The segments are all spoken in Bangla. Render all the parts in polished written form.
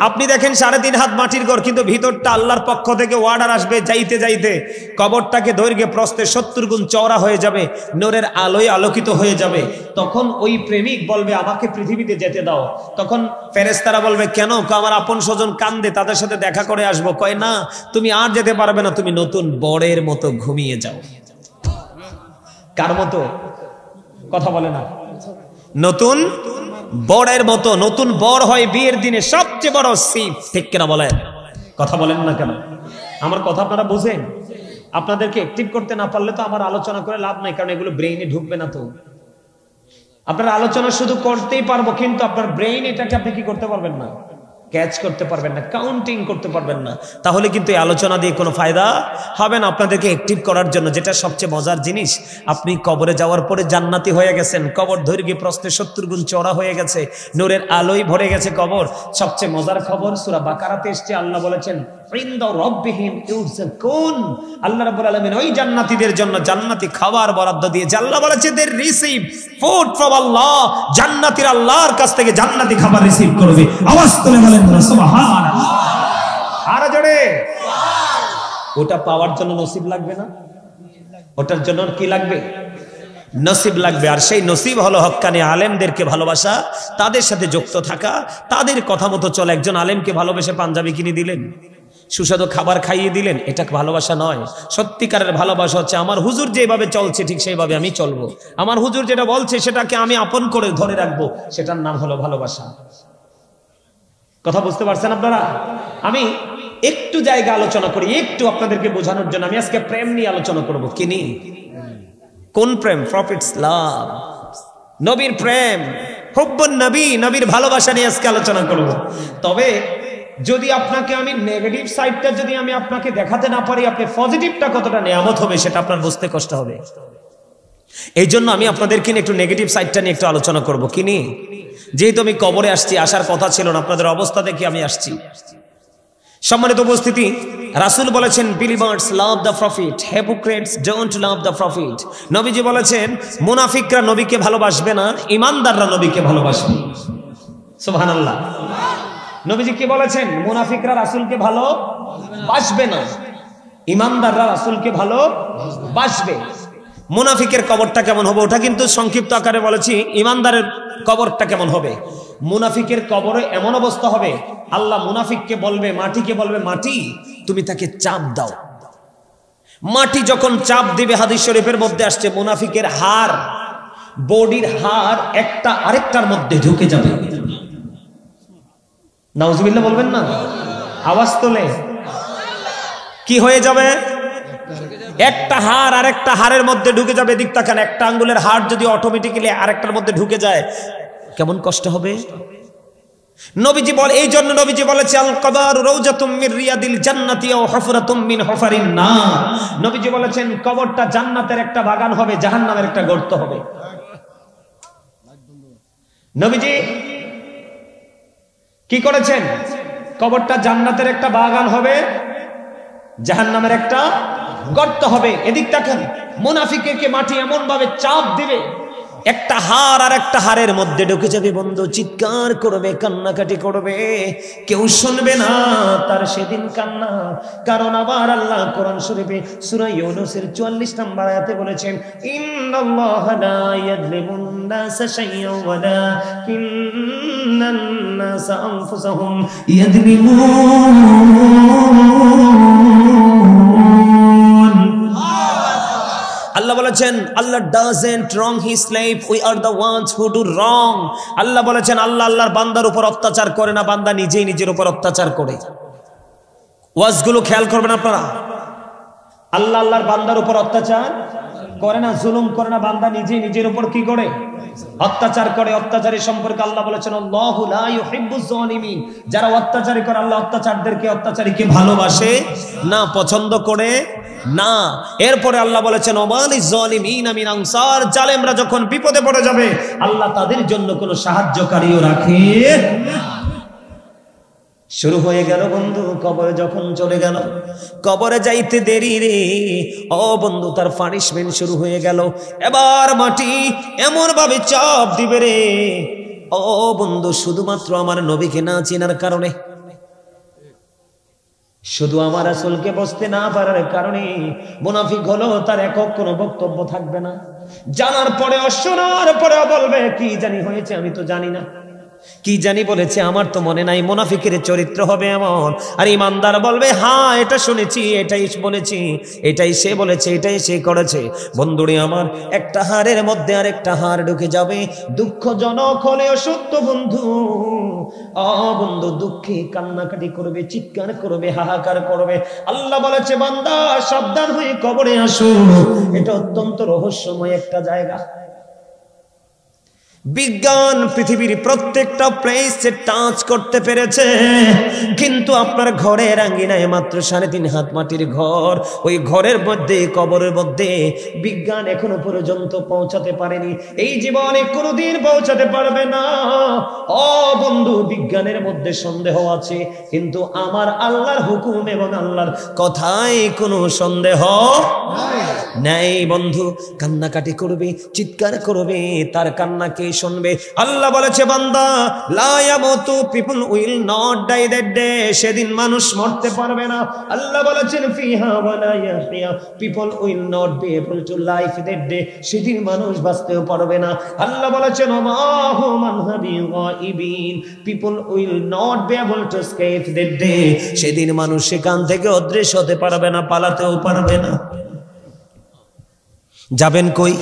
আপনি দেখেন 3.5 হাত মাটির ঘর, কিন্তু ভিতরটা আল্লাহর পক্ষ থেকে অর্ডার আসবে, যাইতে যাইতে কবরটাকে দৈর্ঘ্যে প্রস্থে 70 গুণ চওড়া হয়ে যাবে, নূরের আলোয় আলোকিত হয়ে যাবে। তখন ওই প্রেমিক বলবে আমাকে পৃথিবীতে যেতে দাও। তখন ফেরেশতারা বলবে কেন? আমার আপন স্বজন কান্দে, তাদের সাথে দেখা করে আসবো। কয় না, তুমি আর যেতে পারবে না, তুমি নতুন বরের মতো ঘুমিয়ে যাও। কার মতো? কথা বলে না। নতুন বরের মতো। নতুন বর হয় বিয়ের দিনে সবচেয়ে বড় সিফ, ঠিক কিনা বলেন? কথা বলেন না কেন? আমার কথা আপনারা বুঝেন? আপনাদেরকে অ্যাক্টিভ করতে না পারলে তো আমার আলোচনা করে লাভ নাই, কারণ এগুলো ব্রেইনে ঢুকবে না। তো আপনারা আলোচনা শুধু করতেই পারবো, কিন্তু আপনার ব্রেইন এটাকে আপনি কি করতে পারবেন না, ক্যাচ করতে পারবেন না, কাউন্টিং করতে পারবেন না। তাহলে কিন্তু এই আলোচনা দিয়ে কোনো ফায়দা হবে না। আপনাদেরকে অ্যাক্টিভ করার জন্য যেটা সবচেয়ে মজার জিনিস, আপনি কবরে যাওয়ার পরে জান্নাতি হয়ে গেছেন, কবর দৈর্ঘ্যে প্রস্থে 70 গুণ চওড়া হয়ে গেছে, নূরের আলোয় ভরে গেছে কবর। সবচেয়ে মজার খবর সূরা বাকারাতে এসেছে, আল্লাহ বলেছেন ইনদা রাব্বিহিম ইউরযাকুন। আল্লাহ রাব্বুল আলামিন ওই জান্নাতীদের জন্য জান্নাতি খাবার বরাদ্দ দিয়ে, আল্লাহ বলেছে দে রিসিভ ফুড ফ্রম আল্লাহ। জান্নাতীরা আল্লাহর কাছ থেকে জান্নাতি খাবার রিসিভ করবে। আওয়াজ তুলে বলেন সুবহানাল্লাহ। আর জোরে। ওটা পাওয়ার জন্য নসিব লাগবে না? ওটার জন্য কি লাগবে? নসিব লাগবে। আর সেই নসিব হলো হক্কানি আলেমদেরকে ভালোবাসা, তাদের সাথে যুক্ত থাকা, তাদের কথা মতো চলে। একজন আলেমকে ভালোবেসে পাঞ্জাবি কিনে দিলেন, সুস্বাদু খাবার খাইয়ে দিলেন, এটা ভালোবাসা নয়। সত্যিকারের ভালোবাসা হচ্ছে আমার হুজুর যেভাবে চলছে ঠিক সেইভাবে আমি চলবো, আমার হুজুর যেটা বলছে সেটাকে আমি আপন করে ধরে রাখবো, সেটার নাম হলো ভালোবাসা। কথা বুঝতে পারছেন আপনারা? আমি একটু জায়গা আলোচনা করি, একটু আপনাদেরকে বোঝানোর জন্য। আমি আজকে প্রেম নিয়ে আলোচনা করবো। কি নিয়ে? কোন প্রেম? প্রফিটস লাভ, নবীর প্রেম, হুব্বুন নবী, নবীর ভালোবাসা নিয়ে আজকে আলোচনা করব। তবে যদি আপনাকে আমি নেগেটিভ সাইডটা যদি আমি আপনাকে দেখাতে না পারি, আপনি পজিটিভটা কতটা নিয়ামত হবে সেটা আপনার বুঝতে কষ্ট হবে। এই জন্য আমি আপনাদেরকে একটু নেগেটিভ সাইডটা নিয়ে একটু আলোচনা করব। কি নিয়ে? যেহেতু আমি কবরে আসছি, আসার কথা ছিল না, আপনাদের অবস্থা দেখে আমি আসছি। সম্মানিত উপস্থিতি, রাসূল বলেছেন believers love the profit, hypocrites don't love the profit. নবীজি বলেছেন মুনাফিকরা নবীকে ভালোবাসবে না, ঈমানদাররা নবীকে ভালোবাসবে। সুবহানাল্লাহ। নবীজি কি বলেছেন? মুনাফিকরা রাসূলকে ভালোবাসবে না, ঈমানদাররা রাসূলকে ভালোবাসবে। মুনাফিকের কবরটা কেমন হবে ওটা কিন্তু সংক্ষিপ্ত আকারে বলেছি। ঈমানদারের কবরটা কেমন হবে? মুনাফিকের কবরে এমন অবস্থা হবে, আল্লাহ মুনাফিককে বলবে, মাটিকে বলবে, মাটি তুমি তাকে চাপ দাও। মাটি যখন চাপ দিবে, হাদিস শরীফের মধ্যে আসছে মুনাফিকের হাড়, বডির হাড় একটা আরেকটার মধ্যে ঢুকে যাবে। নাউজুবিল্লাহ বলবেন না? আওয়াজ তোলে। কি হয়ে যাবে? একটা হাড় আরেকটা হাড়ের মধ্যে ঢুকে যাবে। দিক তাকান, একটা আঙ্গুলের হাড় যদি অটোমেটিক্যালি আরেকটার মধ্যে ঢুকে যায় কেমন কষ্ট হবে। নবীজি বল, এই জন্য নবীজি বলেছে আল কবর রাউজাতুম মির রিয়াদিল জান্নাতি ওয়া হুফরাতুম মিন হুফারিন নার। নবীজি বলেছেন কবরটা জান্নাতের একটা বাগান হবে, জাহান্নামের একটা গর্ত হবে। নবীজি কি করেছেন? কবরটা জান্নাতের একটা বাগান হবে, জাহান্নামের একটা গর্ত হবে। এদিক তাকান, মুনাফিককে মাটি এমন ভাবে চাপ দিবে, একটা হাড় আর একটা হাড়ের মধ্যে ঢুকে যাবে। বন্ধু চিৎকার করবে, কান্নাকাটি করবে, কেউ শুনবে না তার সেদিন কান্না। কারণ আবার আল্লাহ কোরআন শরীফে সূরা ইউনূসের 44 নম্বর আয়াতে বলেছেন ইন্নাল্লাহা লা ইয়াযলিমুন নাসা শাইআন ওয়ালাকিন্নান নাসা আনফুসাহুম ইয়াযলিমুন। আল্লাহ বলেছেন আল্লাহ doesn't wrong his slave, we are the ones who do wrong। আল্লাহ বলেছেন আল্লাহ আল্লাহর বান্দার উপর অত্যাচার করে না, বান্দা নিজেই নিজের উপর অত্যাচার করে। ওয়াজগুলো খেয়াল করবেন আপনারা। আল্লাহ আল্লাহর বান্দার উপর অত্যাচার করে না, জুলুম করে না, বান্দা নিজেই নিজের উপর কি করে? অত্যাচার করে। অত্যাচারী সম্পর্কে আল্লাহ বলেছেন আল্লাহু লা ইউহিব্বুজ জালিমিন। যারা অত্যাচারী করে আল্লাহ অত্যাচারীদেরকে, অত্যাচারীকে ভালোবাসে না, পছন্দ করে না। এরপরে আল্লাহ বলেছেন ওয়ালিজ জালিমিন মিন আনসার। জালেমরা যখন বিপদে পড়ে যাবে আল্লাহ তাদের জন্য কোনো সাহায্যকারীও রাখে না। শুরু হয়ে গেল বন্ধু, কবরে যখন চলে গেল, কবরে যাইতে দেরি রে ও বন্ধু, তার পানিশমেন্ট শুরু হয়ে গেল। এবার মাটি এমন ভাবে চাপ দিবে রে ও বন্ধু, শুধুমাত্র আমার নবীকে না চেনার কারণে, শুধু আমার রাসূলকে বুঝতে না পারার কারণে মুনাফিক হলো, তার একক কোনো বক্তব্য থাকবে না। জানার পরেও শোনার পরেও বলবে কি জানি হয়েছে, আমি তো জানি না, কি জানি বলেছে আমার তো মনে নাই। মুনাফিকের চরিত্র হবে এমন। আর ইমানদার বলবে হ্যাঁ এটা শুনেছি, এটাই বলেছি, এটাই সে বলেছে, এটাই সে করেছে। বন্ধুরে আমার, একটা হাড়ের মধ্যে আর একটা হাড় ঢুকে যাবে। দুঃখজনক হলেও সত্য বন্ধু। বন্ধু দুঃখে কান্নাকাটি করবে, চিৎকার করবে, হাহাকার করবে। আল্লাহ বলেছে বান্দা সাবধান হয়ে কবরে আসো। এটা অত্যন্ত রহস্যময় একটা জায়গা। বিজ্ঞান পৃথিবীর প্রত্যেকটা প্লেসে টাচ করতে পেরেছে, কিন্তু আপনার ঘরের আঙ্গিনায় মাত্র 3.5 হাত মাটির ঘর, ওই ঘরের মধ্যে, কবরের মধ্যে বিজ্ঞান এখনো পর্যন্ত পৌঁছাতে পারেনি। এই জীবনে কোনোদিন পৌঁছাতে পারবে না। বন্ধু, বিজ্ঞানের মধ্যে সন্দেহ আছে, কিন্তু আমার আল্লাহর হুকুম এবং আল্লাহর কথায় কোনো সন্দেহ নাই। বন্ধু কান্নাকাটি করবে, চিৎকার করবে, তার কান্নাকে শুনবে। আল্লাহ বলেছে বান্দা লা ইয়ামুতু, people will not die that day, সেদিন মানুষ মরতে পারবে না। আল্লাহ বলেছেন ফিহা ওয়া লা ইয়াহইয়া, people will not be able to life that day, সেদিন মানুষ বাঁচতেও পারবে না। আল্লাহ বলেছেন মা হুম আনহাবি গায়িবিন, people will not be able to escape that day, সেদিন মানুষ সেখান থেকে অদৃশ্য হতে পারবে না, পালাতেও পারবে না। যাবেন কই?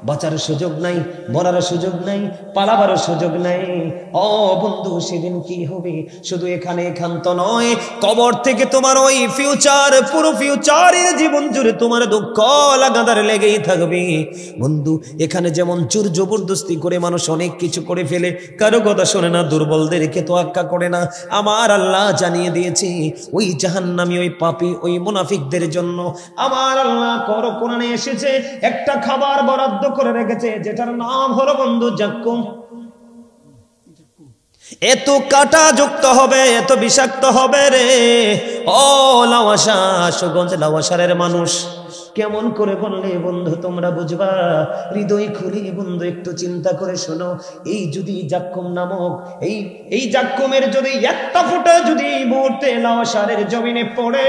বাঁচার সুযোগ নাই, মরার সুযোগ নাই, পালাবার সুযোগ নাই। বন্ধু সেদিন কি হবে? শুধু এখানে এখান্ত নয়, কবর থেকে তোমার ওই ফিউচার, পুরো ফিউচারের জীবন জুড়ে তোমার দুঃখ লাগাতার লেগেই থাকবে। বন্ধু এখানে যেমন জোর জবরদস্তি করে মানুষ অনেক কিছু করে ফেলে, কারো কথা শোনে না, দুর্বলদেরকে তোয়াক্কা করে না। আমার আল্লাহ জানিয়ে দিয়েছে ওই জাহান্নামী, ওই পাপী, ওই মুনাফিকদের জন্য আমার আল্লাহ কোরআনে এসেছে একটা খাবার বরাদ্দ করে রেখেছে, যেটার নাম হলো বন্ধু জাক্কুম। এত কাটা যুক্ত হবে, এত বিষাক্ত হবে রে। লাওয়াসা, সুগঞ্জ লাওয়াসারের মানুষ কেমন করে বললে বন্ধু তোমরা বুঝবা? হৃদয় খুলে বন্ধু একটু চিন্তা করে শোনো। এই যদি জাক্কুম নামক এই জাক্কুমের যদি একটা ফোঁটা যদি মুহূর্তে লাওয়াসারের জমিনে পড়ে,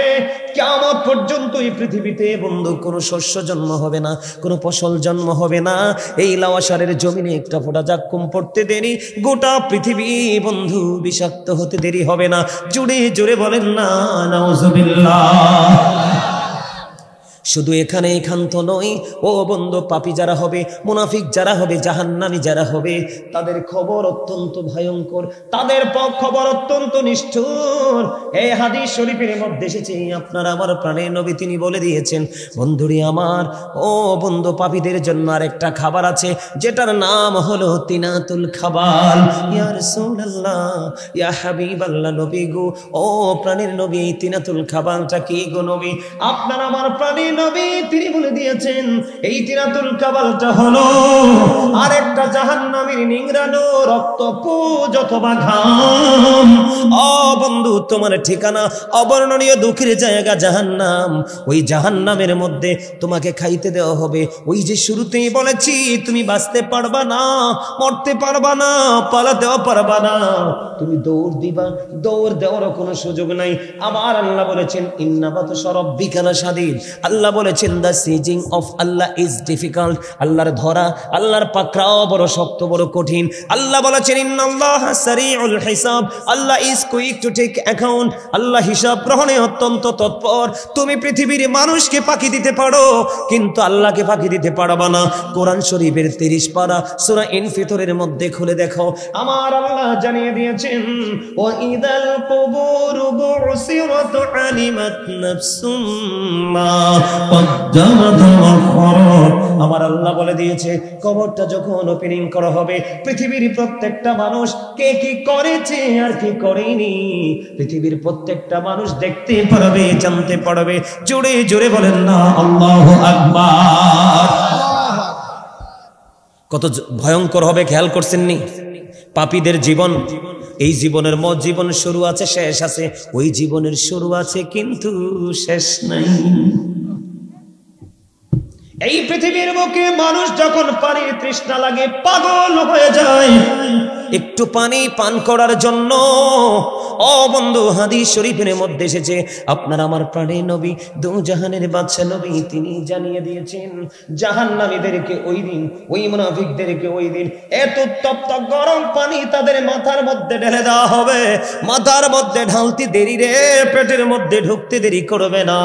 কিয়ামত পর্যন্ত এই পৃথিবীতে বন্ধু কোনো শস্য জন্ম হবে না, কোনো ফসল জন্ম হবে না। এই লাওয়াসারের জমিনে একটা ফোঁটা জাক্কুম পড়তে দেরি, গোটা পৃথিবী বন্ধু বিষাক্ত হতে দেরি হবে না। জোরে জোরে বলেন না নাউজুবিল্লাহ। শুধু এখানে এখান্ত নয়, ও বন্ধু পাপী যারা হবে, মুনাফিক যারা হবে, জাহান্নামী যারা হবে, তাদের খবর অত্যন্ত ভয়ঙ্কর, তাদের খবর অত্যন্ত নিষ্ঠুর। এই হাদিস শরীফের মধ্যে এসেছে, আপনার আমার প্রাণের নবী তিনি বলে দিয়েছেন বন্ধুরি আমার, ও বন্ধু পাপীদের জন্য আরেকটা খাবার আছে, যেটার নাম হলো তিনাতুল খাবাল। ইয়া রাসূলুল্লাহ, ইয়া হাবিবাল্লাহ, নবী গো, ও প্রাণের নবী, এই তিনাতুল খাবালটা কি গো নবী? আপনার আমার প্রাণের নবী তিনি বলে দিয়েছেন এই তিনাতুল কাবালটা হলো আরেকটা জাহান্নামীর নিংড়ানো রক্তপুঞ্জ অথবা ঘাম। বন্ধু তোমার ঠিকানা অবর্ণনীয় দুঃখের জায়গা জাহান্নাম। ওই জাহান্নামের মধ্যে তোমাকে খাইতে দেওয়া হবে। ওই যে শুরুতেই বলেছি তুমি বাঁচতে পারবা না, মরতে পারবা না, পালাতেও পারবা না, তুমি দৌড় দিবা, দৌড় দেওয়ারও কোনো সুযোগ নাই। আমার আল্লাহ বলেছেন ইন্না বাতশা রাব্বিকা লাশাদীদ। আল্লাহ বলেছেন the seizing of Allah is difficult. আল্লাহর ধরা, আল্লাহর পাকড়াও বড় শক্ত, বড় কঠিন। আল্লাহ বলেছেন ইন্নাল্লাহা সারিউল হিসাব, Allah is quick to take account. আল্লাহ হিসাব গ্রহণে অত্যন্ত তৎপর। তুমি পৃথিবীর মানুষকে ফাঁকি দিতে পারো, কিন্তু আল্লাহকে ফাঁকি দিতে পারবা না। কোরআন শরীফের 30 পারা সূরা ইনফিতরের মধ্যে খুলে দেখো, আমার আল্লাহ জানিয়ে দিয়েছেন ওয়া ইদাল কুবুরু বুসিরাত আলিমাত নাফসুম মা কদ্দামাত ওয়াখরাত। আমার আল্লাহ বলে দিয়েছে কবরটা যখন ওপেনিং করা হবে, পৃথিবীর প্রত্যেকটা মানুষ কে কি করেছে আর কি করেনি, পৃথিবীর প্রত্যেকটা মানুষ দেখতে পারবে, জানতে পারবে। জোরে জোরে বলেন না আল্লাহু আকবার। কত ভয়ঙ্কর হবে খেয়াল করছেন নি? পাপীদের জীবন, এই জীবনের জীবন শুরু আছে, শেষ আছে। ওই জীবনের শুরু আছে কিন্তু শেষ নাই। এই পৃথিবীর বুকে মানুষ যখন পানির তৃষ্ণা লাগে পাগল হয়ে যায়, একটু পানি পান করার জন্য। ও বন্ধু, হাদিস শরীফের মধ্যে এসেছে, আপনার আমার প্রাণের নবী, দু জাহানের বাদশা নবী, তিনি জানিয়ে দিয়েছেন জাহান্নামীদেরকে ওই দিন, ওই মুনাফিকদেরকে ওই দিন এত তপ্ত গরম পানি তাদের মাথার মধ্যে ঢেলে দেওয়া হবে। মাথার মধ্যে ঢালতে দেরি রে, পেটের মধ্যে ঢুকতে দেরি করবে না।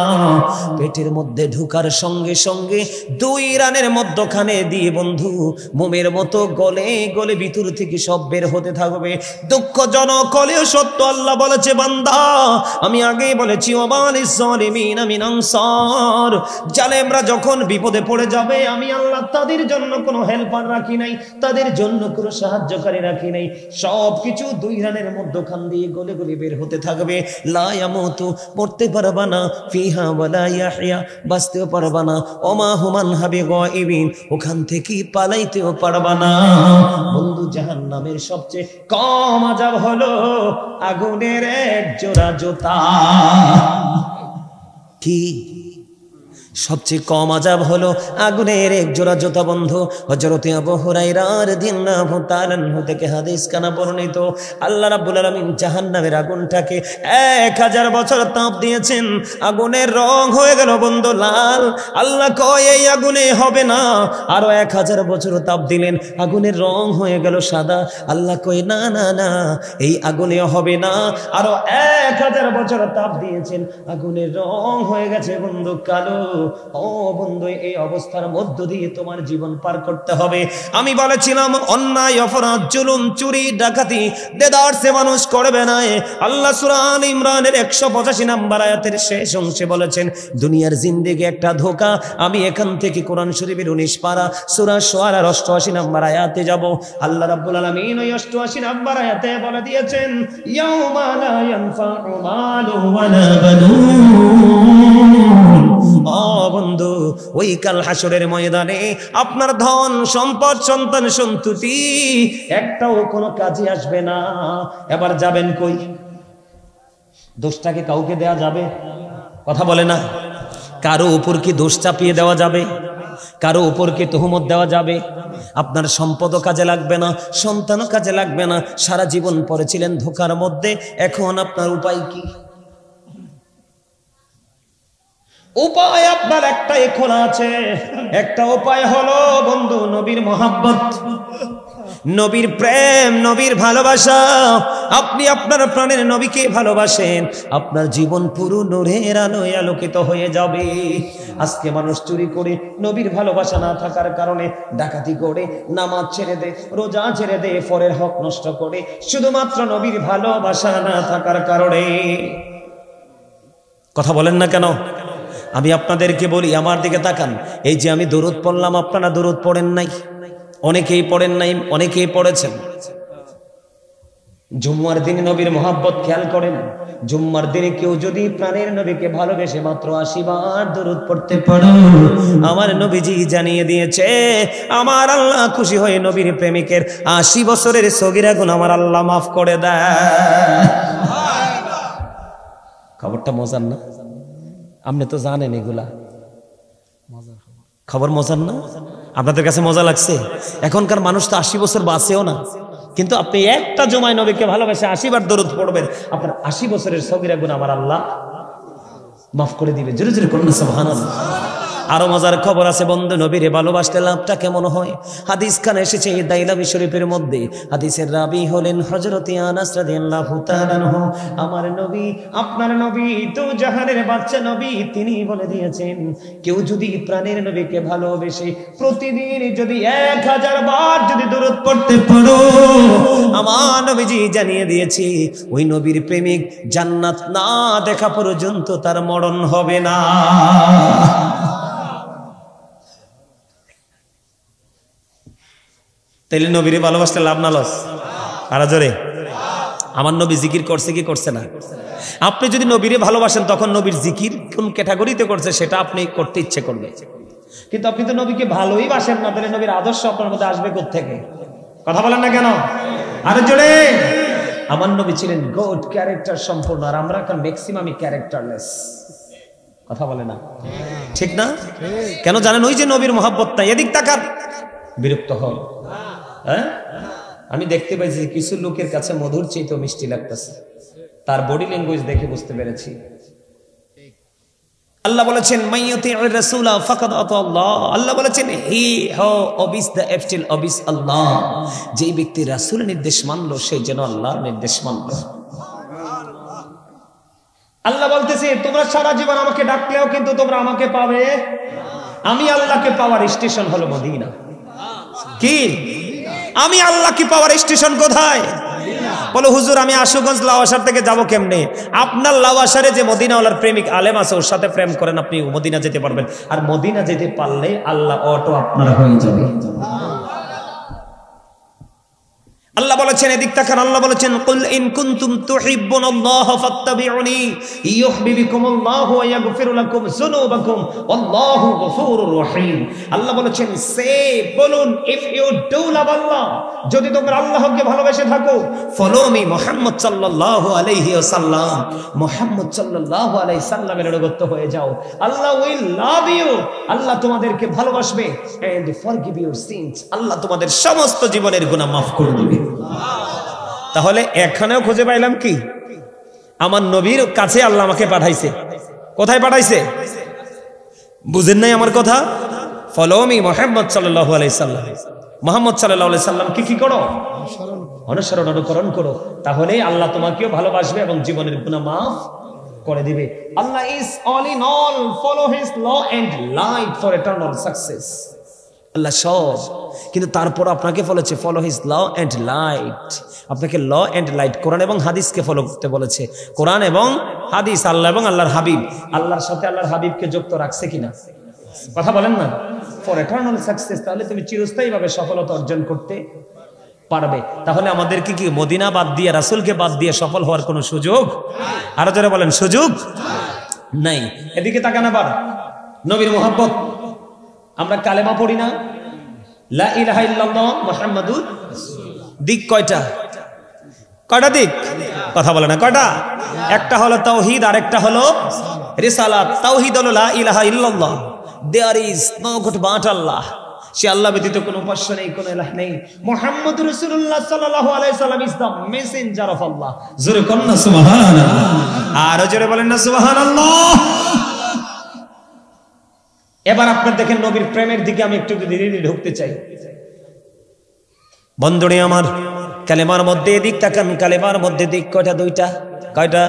পেটের মধ্যে ঢুকার সঙ্গে সঙ্গে দুই রানের মধ্যখানে দিয়ে বন্ধু মোমের মতো গলে গলে ভিতর থেকে সব বের হতে থাকবে। দুঃখজনক হলেও সত্য, আল্লাহ বলেছে বান্দা, আমি আগেই বলেছি, ওয়াবালিস জালিমিন মিন আনসার, জালেমরা যখন বিপদে পড়ে যাবে আমি আল্লাহ তাদের জন্য কোনো হেল্পার রাখি নাই, তাদের জন্য কোনো সাহায্যকারী রাখি নাই। সব কিছু দুই রানের মধ্যখান দিয়ে গলে গলে বের হতে থাকবে। লা ইয়ামুতু, পড়তে পারবা না, ফিহা ওয়ালা ইয়াহইয়া, বাঁচতেও পারবা না, ওমা হুমান হাবি গায়বিন, ওখান থেকে পালাইতেও পারবা না। বন্ধু, জাহান্নামের সবচেয়ে কম আযাব হলো আগুনের এক জোড়া জুতা। কি সবচেয়ে কম আযাব হলো আগুনের এক জোড়া জুতা বন্ধু। হযরত আবু হুরায়রা রাদিয়াল্লাহু তাআলা আনহু থেকে হাদিস কানা বর্ণিত, আল্লাহ রাব্বুল আলামিন জাহান্নামের আগুনটাকে 1000 বছর তাপ দিয়েছেন, আগুনের রং হয়ে গেল বন্ধু লাল। আল্লাহ কয় এই আগুনে হবে না, আরো 1000 বছর তাপ দিলেন, আগুনের রং হয়ে গেল সাদা। আল্লাহ কয় না না না, এই আগুনে হবে না, আরো 1000 বছর তাপ দিয়েছেন, আগুনের রং হয়ে গেছে বন্ধু কালো। ও বন্ধু, এই অবস্থার মধ্য দিয়ে তোমার জীবন পার করতে হবে। আমি বলেছিলাম অন্যায়, অপরাধ, জুলুম, চুরি, ডাকাতি দেদারসে মানুষ করবে না। আল্লাহ সূরা আল ইমরানের 185 নম্বর আয়াতের শেষ অংশে বলেছেন, দুনিয়ার জিন্দেগি একটা ধোঁকা। আমি এখান থেকে কোরআন শরীফের 19 পারা সূরা শুআরার 88 নম্বর আয়াতে যাব। আল্লাহ রাব্বুল আলামিন ওই 88 নম্বর আয়াতে বলে দিয়েছেন, ইয়াউমা লা ইয়ানফাউ মালু ওয়ালা বানুন। ও বন্ধু, ওই কাল হাসরের ময়দানে আপনার ধন সম্পদ, সন্তান সন্ততি একটাও কোনো কাজে আসবে না। এবার যাবেন কই? দোষটাকে কাউকে দেয়া যাবে? কথা বলে না। কারো উপর কি দোষ চাপিয়ে দেওয়া যাবে? কারো উপর কি তুহমত দেওয়া যাবে? আপনার সম্পদও কাজে লাগবে না, সন্তানও কাজে লাগবে না, সারা জীবন পড়েছিলেন ধোঁকার মধ্যে। এখন আপনার উপায় কি? উপায় আপনার একটাই খোলা আছে। একটা উপায় হলো বন্ধু নবীর মহব্বত, নবীর প্রেম, নবীর ভালোবাসা। আপনি আপনার প্রাণের নবীকে ভালোবাসেন, আপনার জীবন পুরো নূরের আলোয় আলোকিত হয়ে যাবে। আজকে মানুষ চুরি করে, নবীর ভালোবাসা না থাকার কারণে ডাকাতি করে, নামাজ ছেড়ে দেয়, রোজা ছেড়ে দেয়, পরের হক নষ্ট করে, শুধুমাত্র নবীর ভালোবাসা না থাকার কারণে। কথা বলেন না কেন? আমি আপনাদেরকে বলি, আমার দিকে তাকান। এই যে আমি দরুদ পড়লাম, আপনারা দরুদ পড়েন নাই, অনেকেই পড়েন নাই, অনেকেই পড়েছেন। জুম্মার দিনে নবীর মহব্বত খেয়াল করেন। জুম্মার দিনে কেউ যদি প্রাণের নবীকে ভালোবেসে মাত্র 80 বার দরুদ পড়তে পারো, আমার নবীজি জানিয়ে দিয়েছে আমার আল্লাহ খুশি হয়ে নবীর প্রেমিকের 80 বছরের সগীরা গুনাহ আমার আল্লাহ মাফ করে দেয়। খবরটা মজার না? আপনি তো জানেন এগুলা খবর, মজার না? আপনাদের কাছে মজা লাগছে? এখনকার মানুষ তো 80 বছর বাঁচেও না, কিন্তু আপনি একটা জমায় নবীকে ভালোবেসে 80 বার দরুদ পড়বেন, আপনার 80 বছরের সগীরা গুনাহ আমার আল্লাহ মাফ করে দিবে। জোরে জোরে করুন সুবহানাল্লাহ। আরো মজার খবর আছে বন্ধু, নবীরে ভালোবাসলে লাভটা কেমন হয়? হাদিস খানে এসেছে দাইলামি শরীফের মধ্যে। হাদিসের রাবি হলেন হযরত আনাস রাদিয়াল্লাহু তাআলা আনহু। আমার নবী, আপনার নবী, তো জাহানের বাদশা নবী, তিনি বলে দিয়েছেন, কেউ যদি প্রাণের নবীকে ভালোবেসে প্রতিদিন যদি 1000 বার যদি দরুদ পড়তে পারো, আমার নবীজি জানিয়ে দিয়েছি ওই নবীর প্রেমিক জান্নাত না দেখা পর্যন্ত তার মরণ হবে না। তাইলে নবীরে ভালোবাসতে লাভ না লস? আর জোরে আমার নবী জিকির করছে কি করছে না? আপনি যদি নবীরে ভালোবাসেন তখন নবীর জিকির কোন ক্যাটাগরিতে করছে সেটা আপনি করতে ইচ্ছে করবে, কিন্তু আপনি তো নবীকে ভালোই বাসেন না, তাহলে নবীর আদর্শ আপনার মধ্যে আসবে কোত্থেকে? কথা বলেন না কেন? আরে জোরে। আমার নবী ছিলেন গুড ক্যারেক্টার সম্পূর্ণ, আর আমরা এখন ম্যাক্সিমামই ক্যারেক্টারলেস। কথা বলে না? ঠিক না? কেন জানেন? ওই যে নবীর মহব্বত নাই। এদিক তাকান, বিরক্ত হন। আমি দেখতে পাইছি কিছু লোকের কাছে মধুর চেয়ে মিষ্টি লাগতেছে, তার বডি ল্যাঙ্গুয়েজ দেখে বুঝতে পেরেছি। আল্লাহ বলেছেন মাইয়ুতি'র রাসূলা ফাকাদ আতাল্লাহ, আল্লাহ বলেছেন হি হো অবিস দ্য এফটিল অবিস আল্লাহ, যেই ব্যক্তি রাসূলের নির্দেশ মানলো সেই যেন আল্লাহর নির্দেশ মানলো। আল্লাহ বলতেছে তোমরা সারা জীবন আমাকে ডাকলেও কিন্তু তোমরা আমাকে পাবে, আমি আল্লাহকে পাওয়ার স্টেশন হলো মদিনা। কি আমি আল্লাহকে পাওয়ার স্টেশন কোথায়? বলো হুজুর আমি আশুগঞ্জ লাওয়াসার থেকে যাব কেমনে? আপনার লাওয়াসারে যে মদিনাওয়ালার প্রেমিক আলেম আছে ওর সাথে প্রেম করেন, আপনি মদিনা যেতে পারবেন। আর মদিনা যেতে পারলে আল্লাহ অটো আপনার হয়ে যাবে। আল্লাহ বলেছেন এদিক তাকান, আল্লাহ বলেছেন কুল ইন কুনতুম তুহিব্বুনাল্লাহ ফাত্তাবিউনি ইউহিব্বুকুমুল্লাহু ওয়া ইয়াগফির লাকুম যুনুবাকুম ওয়াল্লাহু গফুরুর রহিম। আল্লাহ বলেছেন সে বলুন ইফ ইউ ডু লাভ আল্লাহ, যদি তোমরা আল্লাহকে ভালোবেসে থাকো, ফলো মি মুহাম্মদ সাল্লাল্লাহু আলাইহি ওয়াসাল্লাম, মুহাম্মদ সাল্লাল্লাহু আলাইহি সাল্লামের অনুগত হয়ে যাও, আল্লাহ উইল লাভ ইউ, আল্লাহ তোমাদেরকে ভালোবাসবে, এন্ড ফরগিভ ইউর সিনস, আল্লাহ তোমাদের সমস্ত জীবনের গুনাহ মাফ করে দিবে। তাহলে এখানেও খুঁজে পাইলাম কি আমার নবীর কাছে আল্লাহ আমাকে পাঠাইছে। কোথায় পাঠাইছে বুঝেন নাই আমার কথা? ফলো মি মুহাম্মদ সাল্লাল্লাহু আলাইহি সাল্লাম, মুহাম্মদ সাল্লাল্লাহু আলাইহি সাল্লাম কি করো? অনুসরণ অনুকরণ করো, তাহলে আল্লাহ তোমাকেও ভালোবাসবে এবং জীবনের গুনাহ মাফ করে দিবে। Allah is all in all, follow his law and light for eternal success. আল্লাহ সব, কিন্তু তারপর আপনাকে বলেছে follow his law and light, আপনাকে ল এন্ড লাইট কোরআন এবং হাদিসকে ফলো করতে বলেছে। কোরআন এবং হাদিস, আল্লাহ এবং আল্লাহর হাবিব, আল্লাহর সাথে আল্লাহর হাবিবকে যুক্ত রাখছে কিনা? কথা বলেন না, ফর ইটারনাল সাকসেস, তাহলে তুমি চিরস্থায়ী ভাবে সফলতা অর্জন করতে পারবে। তাহলে আমাদেরকে কি মদিনা বাদ দিয়ে রাসূলকে বাদ দিয়ে সফল হওয়ার কোনো সুযোগ? আরো জোরে বলেন সুযোগ নাই। এদিকে তাকান আবার নবীর মুহাব্বত, আমরা কালেমা পড়ি না লা ইলাহা ইল্লাল্লাহ মুহাম্মাদুর রাসূলুল্লাহ, দিক কয়টা? কয়টা দিক? কথা বলে না কয়টা? একটা হলো তাওহীদ আর একটা হলো রিসালাত। তাওহীদ হলো লা ইলাহা ইল্লাল্লাহ, there is no god but Allah, সে আল্লাহ ব্যতীত কোনো উপাস্য নেই, কোনো ইলাহ নেই। মুহাম্মাদুর রাসূলুল্লাহ সাল্লাল্লাহু আলাইহি সাল্লাম ইজ দা মেসেঞ্জার অফ আল্লাহ। জোরে কোন না সুবহানাল্লাহ, আর জোরে বলেন না সুবহানাল্লাহ। এবার আপনার দেখেন নবীর প্রেমের দিকে আমি একটু ধীরে ধীরে ঢুকতে চাই। বন্ধুরে আমার, কালেমার মধ্যে দিক তাকান, কালেমার মধ্যে দিক কয়টা? দুইটা। কয়টা?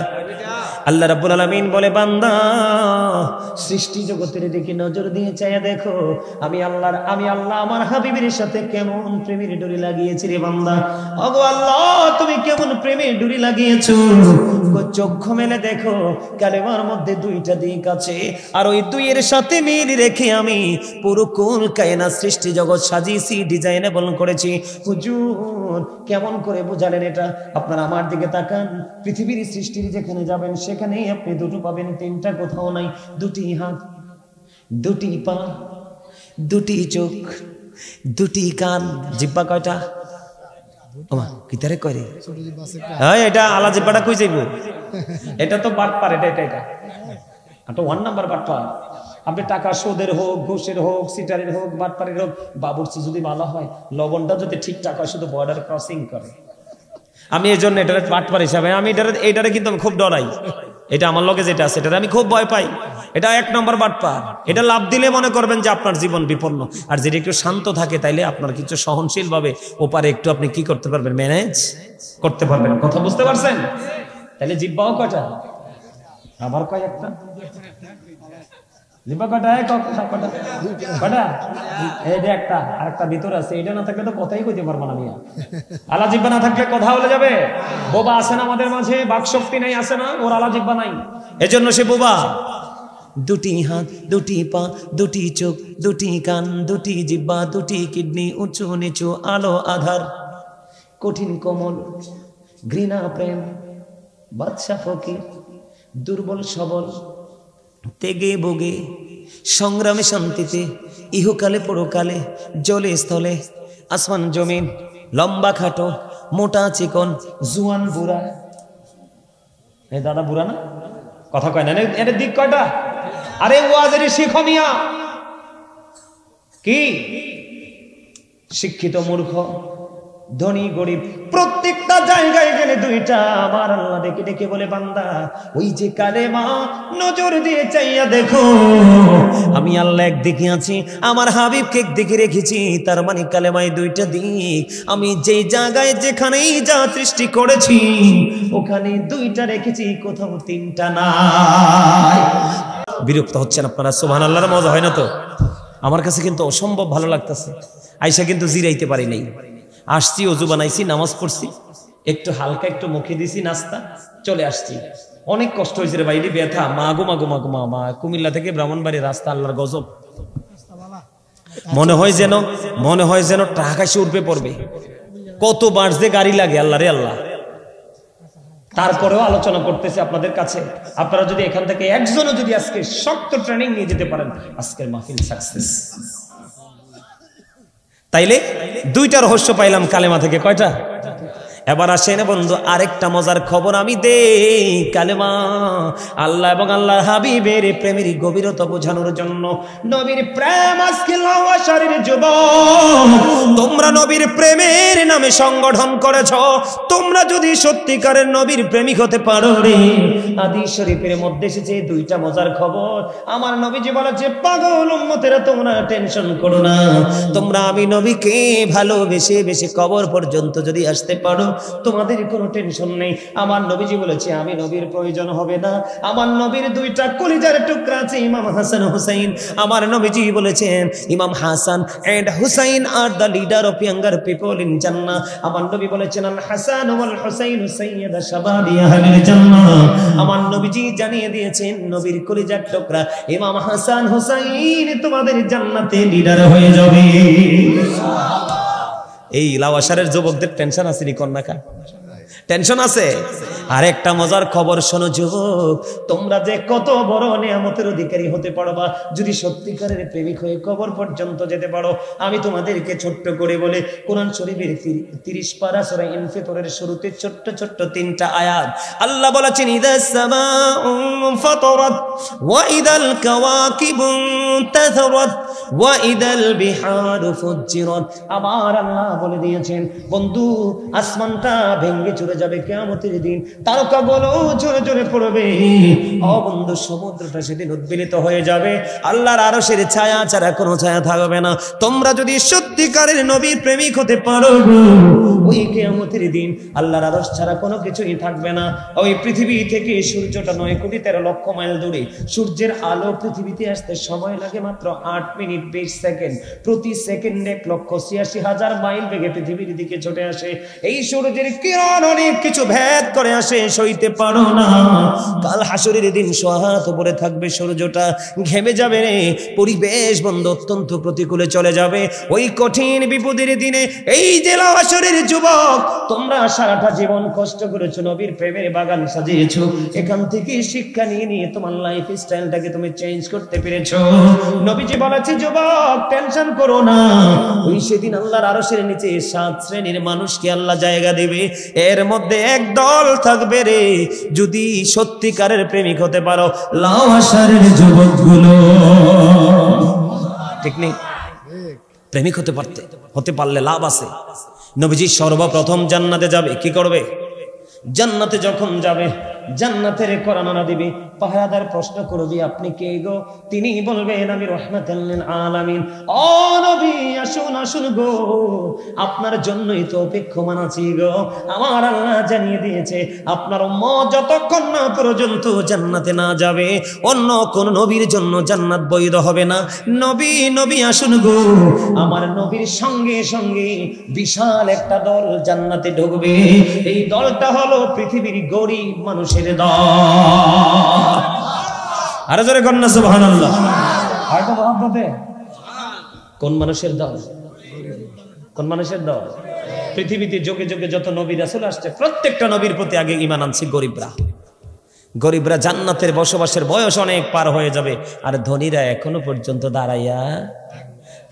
আল্লাহ রাব্বুল আলামিন বলে বান্দা সৃষ্টি জগতের দিকে নজর দিয়ে চাইয়া দেখো, আমি আল্লাহ আমার হাবিবের সাথে কেমন প্রেমের ডুরি লাগিয়েছি রে বান্দা। ওগো আল্লাহ তুমি কেমন প্রেমের ডুরি লাগিয়েছো, চক্ষু মেলে দেখো কালেমার মধ্যে দুইটা দিক আছে, আর ওই দুইয়ের সাথে মিল রেখে আমি পুরো কুল কায়নাত সৃষ্টি জগৎ সাজিয়েছি, ডিজাইনেবল করেছি। হুজুর কেমন করে বুঝালেন এটা? আপনারা আমার দিকে তাকান, পৃথিবীর সৃষ্টির যেখানে যাবেন সেখানেই আপনি দুটো পাবেন, তিনটা কোথাও নাই। দুটি হাত, দুটি পা, দুটি চোখ, দুটি কান, জিহ্বা কয়টা? ওমা কিতারে করে এটা আলা জিহ্বাটা কই যাইব? এটা তো বাটপার, এটা এটা এটা এটা 1 নাম্বার বাটপার। আপনি টাকা সুদের হোক, ঘুষের হোক, সিটারের হোক, বাটপারের হোক, বাবুর্চি যদি ভালো হয়, লবণটা যদি ঠিকঠাক হয়, শুধু বর্ডার ক্রসিং করে। আমি এই জন্য এটার বাটপার হিসাবে আমি এটারে কিন্তু আমি খুব ডরাই। এটা আমার লগে যেটা আছে এটা আমি খুব ভয় পাই। এটা 1 নম্বর বাটপার। এটা লাভ দিলে মনে করবেন যে আপনার জীবন বিপন্ন। আর যদি একটু শান্ত থাকে তাইলে আপনার কিছু সহনশীল ভাবে ওপারে একটু আপনি কি করতে পারবেন, ম্যানেজ করতে পারবেন। কথা বুঝতে পারছেন? তাহলে জিহ্বাও কয়টা? আবার কয় একটা জিহ্বা কয়টা? কয়টা? এই যে একটা, আরেকটা ভিতর আছে। এটা না থাকলে তো কথাই কইতে পারবো না মিয়া। আলা জিহ্বা না থাকলে কথা বলে যাবে? বোবা আছে না আমাদের মাঝে? বাক শক্তি নাই, আছে না? ওর আলা জিহ্বা নাই, এজন্য সে বোবা। দুটি হাত, দুটি পা, দুটি চোখ, দুটি কান, দুটি জিহ্বা, দুটি কিডনি, উঁচু নিচু, আলো আধার, কঠিন কোমল, ঘৃণা প্রেম, বাদশা ফকির, দুর্বল সবল, তেগে বগে, সংগ্রামে শান্তিতে, ইহকালে পরকালে, জলে স্থলে, আসমান জমিন, লম্বা খাটো, মোটা চিকন, জুয়ান বুড়া। এই দাদা বুড়া না? কথা কয় না। এর দিক কয়টা? আরে ওয়াজের শিখো মিয়া। কি শিক্ষিত মূর্খ, ধনী গরিব প্রত্যেকটা জায়গায় গেলে দুইটা আমার আল্লাহ ডেকে ডেকে বলে, বান্দা ওই যে কালেমা, নজর দিয়ে চাইয়া দেখো, আমি আল্লাহ একদিকে আছি, আমার হাবিবকে একদিকে রেখেছি। তার মানে কালেমায় দুইটা দিক। আমি যেই জায়গায় যেখানেই যা সৃষ্টি করেছি ওখানে দুইটা রেখেছি, কোথাও তিনটা নাই। বিরক্ত হচ্ছেন আপনারা? সুবহানাল্লাহর মজা হয় না তো? আমার কাছে কিন্তু অসম্ভব ভালো লাগতেছে। আয়সা কিন্তু জিরাইতে পারি নাই। আসছি, অজু বানাইছি, নামাজ পড়ছি, একটু হালকা একটু মুখে দিছি নাস্তা, চলে আসছি। অনেক কষ্ট হয়েছে রে বাইরে, ব্যথা, মাগো মাগো মাগো মা মা। কুমিল্লা থেকে ব্রাহ্মণবাড়ি রাস্তা আল্লাহর গজব। মনে হয় যেন ট্রাক এসে উঠবে পড়বে। কত বাস যে গাড়ি লাগে, আল্লাহ রে আল্লাহ। তারপরেও আলোচনা করতেছি আপনাদের কাছে, আপনারা যদি এখান থেকে একজনও যদি আজকে শক্ত ট্রেনিং নিয়ে যেতে পারেন, আজকের মাহফিল সাকসেস। তাইলে দুইটা রহস্য পাইলাম কালেমা থেকে। কয়টা? এবার আসেন বন্ধু, আরেকটা মজার খবর আমি দেই। কালেমা আল্লাহ এবং আল্লাহর হাবিবের প্রেমের গভীরতা বোঝানোর জন্য। নবীর প্রেম আজকে লাওয়াশারীর যুবক, তোমরা নবীর প্রেমের নামে সংগঠন করেছ। তোমরা যদি সত্যিকারের নবীর প্রেমিক হতে পারো রে, হাদিস শরীফের মধ্যে এসেছে দুইটা মজার খবর। আমার নবীজি বলেছে, পাগল উম্মতেরা তোমরা টেনশন করো না, তোমরা আমি নবীকে ভালোবেসে বেশি কবর পর্যন্ত যদি আসতে পারো তোমাদের কোনো টেনশন নেই। আমার নবীজি বলেছে, আমি নবীর প্রয়োজন হবে না। আমার নবীর দুইটা কলিজার টুকরা আছে, ইমাম হাসান হুসাইন। আমার নবীজি বলেছেন, ইমাম Hasan and Husain are the leader of younger people in জান্নাহ। আমার নবী বলেছেন, আল হাসান ওয়াল হুসাইন সাইয়্যিদা শাবাবি আহলিল জান্নাহ। আমার নবীজি জানিয়ে দিয়েছেন, নবীর কলিজার টুকরা ইমাম হাসান হুসাইন তোমাদের জান্নাতে লিডার হয়ে যাবে। এই লাওয়াশারের যুবকদের টেনশন আছে নি? কন্যাকা টেনশন আছে। আর একটা মজার খবর শোনো যুবক, তোমরা যে কত বড় নিয়ামতের অধিকারী হতে পারবা যদি সত্যিকারের প্রেমিক হয়ে কবর পর্যন্ত যেতে পারো। আমি তোমাদেরকে ছোট্ট করে বলে, কোরআন শরীফের 30 পারা সূরা ইনফিতরের শুরুতে ছোট্ট ছোট্ট 3টা আয়াত আল্লাহ বলেছেন, ইদাস সামাউ ফাতারাত ওয়া ইদাল কাওয়াকিবু তাথারাত ওয়া ইদাল বিহারু ফুজ্জিরাত। আমার আল্লাহ বলে দিয়েছেন, বন্ধু আসমানটা ভেঙে চলে যাবে কিয়ামতের দিন, তারকাগুলো জোরে জোরে পড়বে। ও বন্ধু, সমুদ্রটা সেদিন উদ্বেলিত হয়ে যাবে, আল্লাহর আরশের ছায়া ছাড়া কোনো ছায়া থাকবে না। তোমরা যদি সত্যিকারের নবীর প্রেমিক হতে পারো, ওই কিয়ামতের দিন আল্লাহর আরশ ছাড়া কোনো কিছুই থাকবে না। ওই পৃথিবী থেকে সূর্যটা 9,13,00,000 মাইল দূরে। সূর্যের আলো পৃথিবীতে আসতে সময় লাগে মাত্র 8 মিনিট 20 সেকেন্ড। প্রতি সেকেন্ডে 1,86,000 মাইল বেগে পৃথিবীর দিকে ছুটে আসে। এই সূর্যের কিরণ অনেক কিছু ভেদ করে আসে, সইতে পারো না। কাল হাসরের দিন সোহাত উপরে থাকবে, সূর্যটা ঘেমে যাবে রে, পরিবেশ বন্ধ অত্যন্ত প্রতিকূলে চলে যাবে। ওই কঠিন বিপদের দিনে এই যে লাওয়াশারীর যুবক, তোমরা সারাটা জীবন কষ্ট করেছো, নবীর প্রেমের বাগান সাজিয়েছো, এখান থেকে শিক্ষা নিয়ে নিয়ে তোমার লাইফ স্টাইলটাকে তুমি চেঞ্জ করতে পেরেছো। নবীজি বলেছে, যুবক টেনশন করো না, ওই সেদিন আল্লাহর আরশের নিচে 7 শ্রেণীর মানুষকে আল্লাহ জায়গা দেবে। এর মধ্যে এক দল থাকবে রে, যদি সত্যিকারের প্রেমিক হতে পারো, লাওয়াশারীর যুবকগুলো। ঠিক নেই? প্রেমিক হতে পারলে লাভ আছে। নবীজি সর্বপ্রথম জান্নাতে যাবে, কি করবে? জান্নাতে যখন যাবে, জান্নাতের কোরআননা দিবে, পাহারাদার প্রশ্ন করবে, আপনি কে গো? তিনি বলবেন, আমি রাহমাতুল লিল আলামিন। ও নবী, আসুন আসুন গো, আপনার জন্যই তো অপেক্ষমান আছি গো। আমার আল্লাহ জানিয়ে দিয়েছে, আপনার উম্মত যতক্ষণ না পর্যন্ত জান্নাতে না যাবে, অন্য কোন নবীর জন্য জান্নাত বৈধ হবে না। নবী নবী আসুন গো। আমার নবীর সঙ্গে সঙ্গে বিশাল একটা দল জান্নাতে ঢুকবে। এই দলটা হলো পৃথিবীর গরিব মানুষের দল। আরে জোরে কন্যা সুবহানাল্লাহ। হয়তো মহব্বতে কোন মানুষের দল? কোন মানুষের দল? পৃথিবীতে যুগে যুগে যত নবী রাসূল আসছে, প্রত্যেকটা নবীর প্রতি আগে ঈমান আনছে গরিবরা। গরিবরা জান্নাতের বসবাসের বয়স অনেক পার হয়ে যাবে, আর ধনীরা এখনো পর্যন্ত দাঁড়াইয়া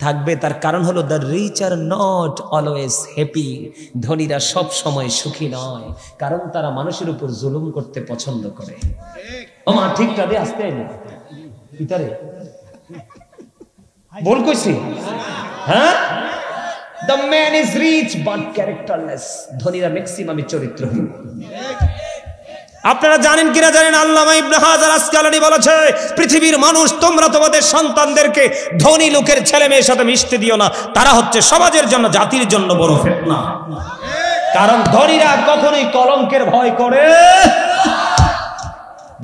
থাকবে। তার কারণ হলো, the rich are not always happy. ধনীরা সব সময় সুখী নয়, কারণ তারা মানুষের উপর জুলুম করতে পছন্দ করে। ও মা, ঠিকটা দিয়ে আসতে এলো ভিতরে বল কইছি, হ্যাঁ The man is rich but characterless. ধনীরা ম্যাক্সিমামই চরিত্রহীন। আপনারা জানেন কিনা জানেন, আল্লামা ইবনে হাজার আসকালানী বলেছে, পৃথিবীর মানুষ তোমরা তোমাদের সন্তানদেরকে ধনী লোকের ছেলে মেয়ের সাথে মিশতে দিও না, তারা হচ্ছে সমাজের জন্য, জাতির জন্য বড় ফিতনা। কারণ ধনীরা কখনোই কলঙ্কের ভয় করে।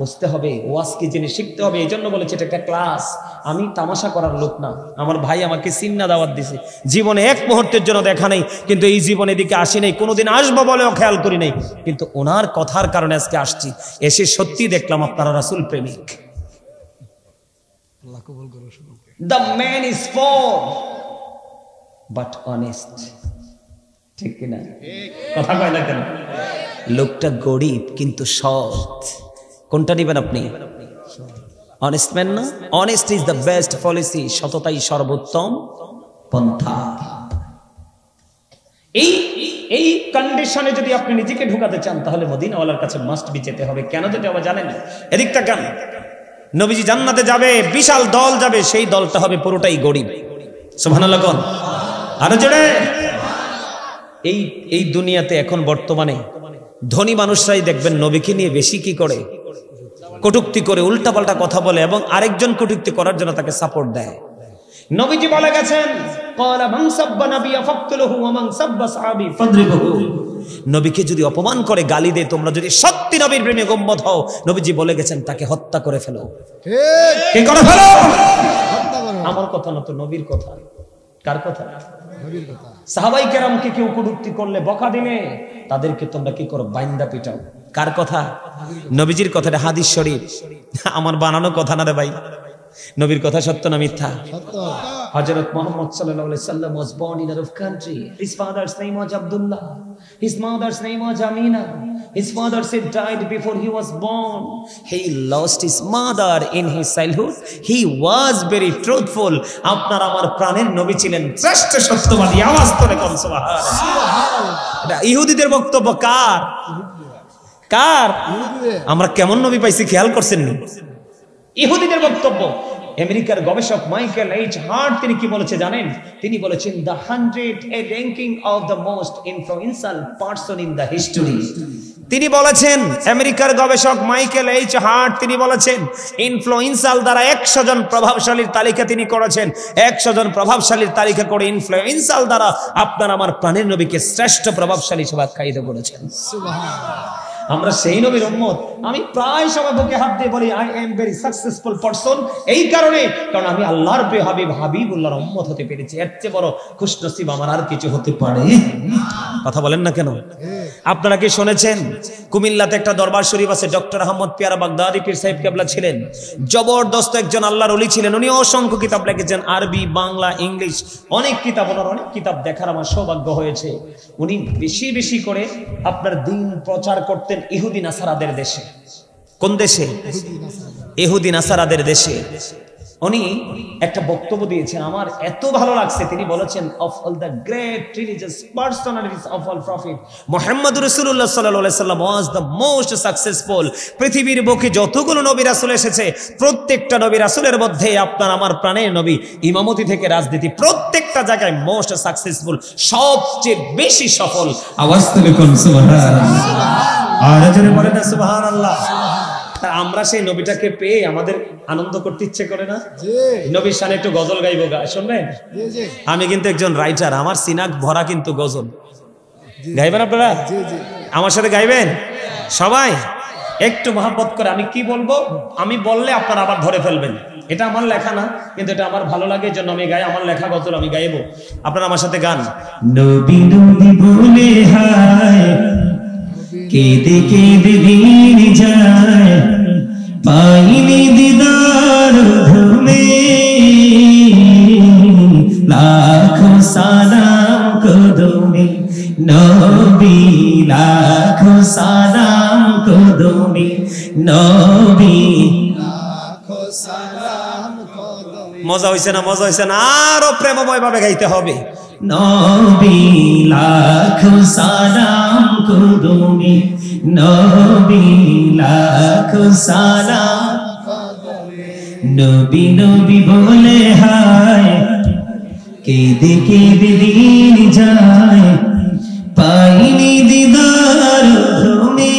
বুঝতে হবে ওয়াজ কি জিনিস, শিখতে হবে। এই জন্য বলেছে এটা একটা ক্লাস। আমি তামাশা করার লোক না। আমার ভাই আমাকে সিন্না দাওয়াত দিছে, জীবনে এক মুহূর্তের জন্য দেখা নেই, কিন্তু এই জীবনে দিকে আসি নাই, কোনোদিন আসবো বলেও খেয়াল করি নাই, কিন্তু ওনার কথার কারণে আজকে আসছি। এসে সত্যি দেখলাম আপনারা রাসূল প্রেমিক। The man is poor but honest, ঠিক কিনা? কথা কয় না কেন? লোকটা গরিব কিন্তু সৎ। কোনটা নেবেন আপনি? অনেস্ট ম্যান না? Honest is the best policy, সততাই সর্বোত্তম পন্থা। এই কন্ডিশনে যদি আপনি নিজেকে ঢুকাতে চান, তাহলে মদিনাওয়ালার কাছে মাস্ট বি যেতে হবে। কেন যেতে হবে জানেন? এদিকটা কেন? নবীজি জান্নাতে যাবে, বিশাল দল যাবে, সেই দলটা হবে পুরোটাই গরিব। সুবহানাল্লাহ কোন? আরো জোরে। এই দুনিয়াতে এখন বর্তমানে ধনী মানুষরাই দেখবেন নবীকে নিয়ে বেশি কি করে, কটূক্তি করে, উল্টাপাল্টা কথা বলে, এবং আরেকজন কটূক্তি করার জন্য তাকে সাপোর্ট দেয়। নবীজি বলে গেছেন, ক্বালা মান সাব্বা নাবিয়া ফাকতুলহু ওয়া মান সাব্বা সাহাবী ফাদরিবহু। নবীকে যদি অপমান করে, গালি দেয়, তোমরা যদি সত্যি নবীর প্রেমিক উম্মত হও, নবীজি বলে গেছেন তাকে হত্যা করে ফেলো। ঠিক, কি করে ফেলো? আমার কথা না তো, নবীর কথা। কার কথা? নবীর কথা। সাহাবায়ে কেরামকে কেউ কটূক্তি করলে, বকা দিলে, তাদেরকে তোমরা কি করো? বাইন্দা পিটাও। কার কথা? নবীজির কথা। এটা হাদিস শরীফ, আমার বানানো কথা না রে ভাই। নবীর কথা সত্য না মিথ্যা? সত্য। হযরত মুহাম্মদ সাল্লাল্লাহু আলাইহি সাল্লাম was born in a rough country. His father's name was Abdullah. His mother's name was Amina. His father said died before he was born. He lost his mother in his childhood. He was very truthful. আপনার আমার প্রাণের নবী ছিলেন শ্রেষ্ঠ সত্যবাদী। আওয়াজ করে কোন সুবহানাল্লাহ। এটা ইহুদিদের বক্তব্য। কার? কার? আমরা কেমন নবী পাইছি খেয়াল করছেন না? ইহুদিদের বক্তব্য। আমেরিকার গবেষক মাইকেল এইচ হার্ট তিনি কি বলেছে জানেন? তিনি বলেছেন the 100 a ranking of the most influential person in the history. তিনি বলেছেন, আমেরিকার গবেষক মাইকেল এইচ হার্ট তিনি বলেছেন, ইনফ্লুয়েন্সাল দ্বারা 100 জন প্রভাবশালীর তালিকা তিনি করেছেন। 100 জন প্রভাবশালীর তালিকা করে ইনফ্লুয়েন্সাল দ্বারা আপনার আমার প্রাণের নবীকে শ্রেষ্ঠ প্রভাবশালী হিসেবে আখ্যায়িত করেছেন। সুবহানাল্লাহ। আমরা সেই নবীর উম্মত। আমি প্রায় সময় বুকে হাত দিয়ে বলি I am very successful person. এই কারণে, কারণ আমি আল্লাহর প্রিয় হাবিব হাবিবুল্লাহর উম্মত হতে পেরেছি। এর চেয়ে বড় খুশনসিব আমার আর কিছু হতে পারে? কথা বলেন না কেন? আপনারা কি শুনেছেন কুমিল্লাতে একটা দরবার শরীফ আছে, ডক্টর আহমদ পিয়ারা বাগদাদি পীর সাহেব কেবলা ছিলেন। জবরদস্ত একজন আল্লাহর ওলি ছিলেন। উনি অসংখ্য কিতাব লিখেছেন, আরবি, বাংলা, ইংলিশ, অনেক কিতাব। ওনার অনেক কিতাব দেখার আমার সৌভাগ্য হয়েছে। উনি বেশি বেশি করে আপনার দ্বীন প্রচার করতেন ইহুদি নাসারাদের দেশে। কোন দেশে? ইহুদি নাসারাদের দেশে। উনি একটা বক্তব্য দিয়েছেন, আমার এত ভালো লাগছে। তিনি বলেছেন, of all the great religious personalities of all prophet Muhammad রাসূলুল্লাহ সাল্লাল্লাহু আলাইহি সাল্লাম ওয়াজ দ্য মোস্ট সাকসেসফুল। পৃথিবীর বুকে যতগুলো নবী রাসূল এসেছে, প্রত্যেকটা নবী রাসূলের মধ্যে আপনার আমার প্রাণের নবী, ইমামতি থেকে রাজনীতি, প্রত্যেকটা জায়গায় মোস্ট সাকসেসফুল, সবচেয়ে বেশি সফল। আওয়াজ তুলে কোন সুবহানাল্লাহ। আর জোরে বলেন না সুবহানাল্লাহ। আমরা সেই নবীটাকে পেয়ে আমাদের আনন্দ করতে ইচ্ছে করে না? নবীর শানে একটু গজল গাইবো, শুনবেন? আমি কিন্তু একজন রাইটার, আমার সিনাক ভরা কিন্তু গজল। গাইবেন আপনারা? আমার সাথে গাইবেন সবাই? একটু মহব্বত করে। আমি কি বলবো, আমি বললে আপনারা আবার ধরে ফেলবেন। এটা আমার লেখা না, কিন্তু এটা আমার ভালো লাগে, এই জন্য আমি গাই। আমার লেখা গজল আমি গাইবো, আপনারা আমার সাথে গান। নবী নবী বলে হায়, কেঁদে কেঁদে দিন যায়, পাইনি দিদার ঘুমে, লাখো সালাম কদমে নবী, লাখো সালাম কদমে নবী, লাখো সালাম কদমে। মজা হইছে না? মজা হইছে না? আরো প্রেমময় ভাবে গাইতে হবে। নবী লাখো সালাম কদমে নবী, লাখো সালাম কদমে। নবী নবী বলে হায়, কেঁদে কেঁদে দিন যায় পাইনি দিদার তুমি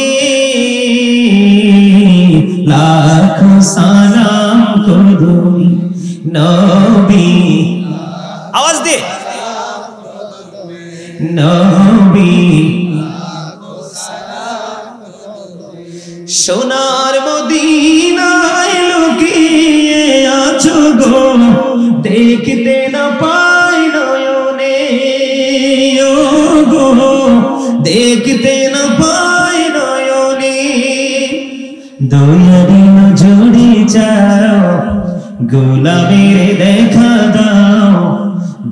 লাখো সালাম করি নবী আওয়াজ দে নবী সোনার মদিনায় লুকিয়ে আছো গো দেখতে না পাই নয়নে ও গো দেখতে না পাই নয়নে দয়ারি নজরে যাও গোলামের দেখা দাও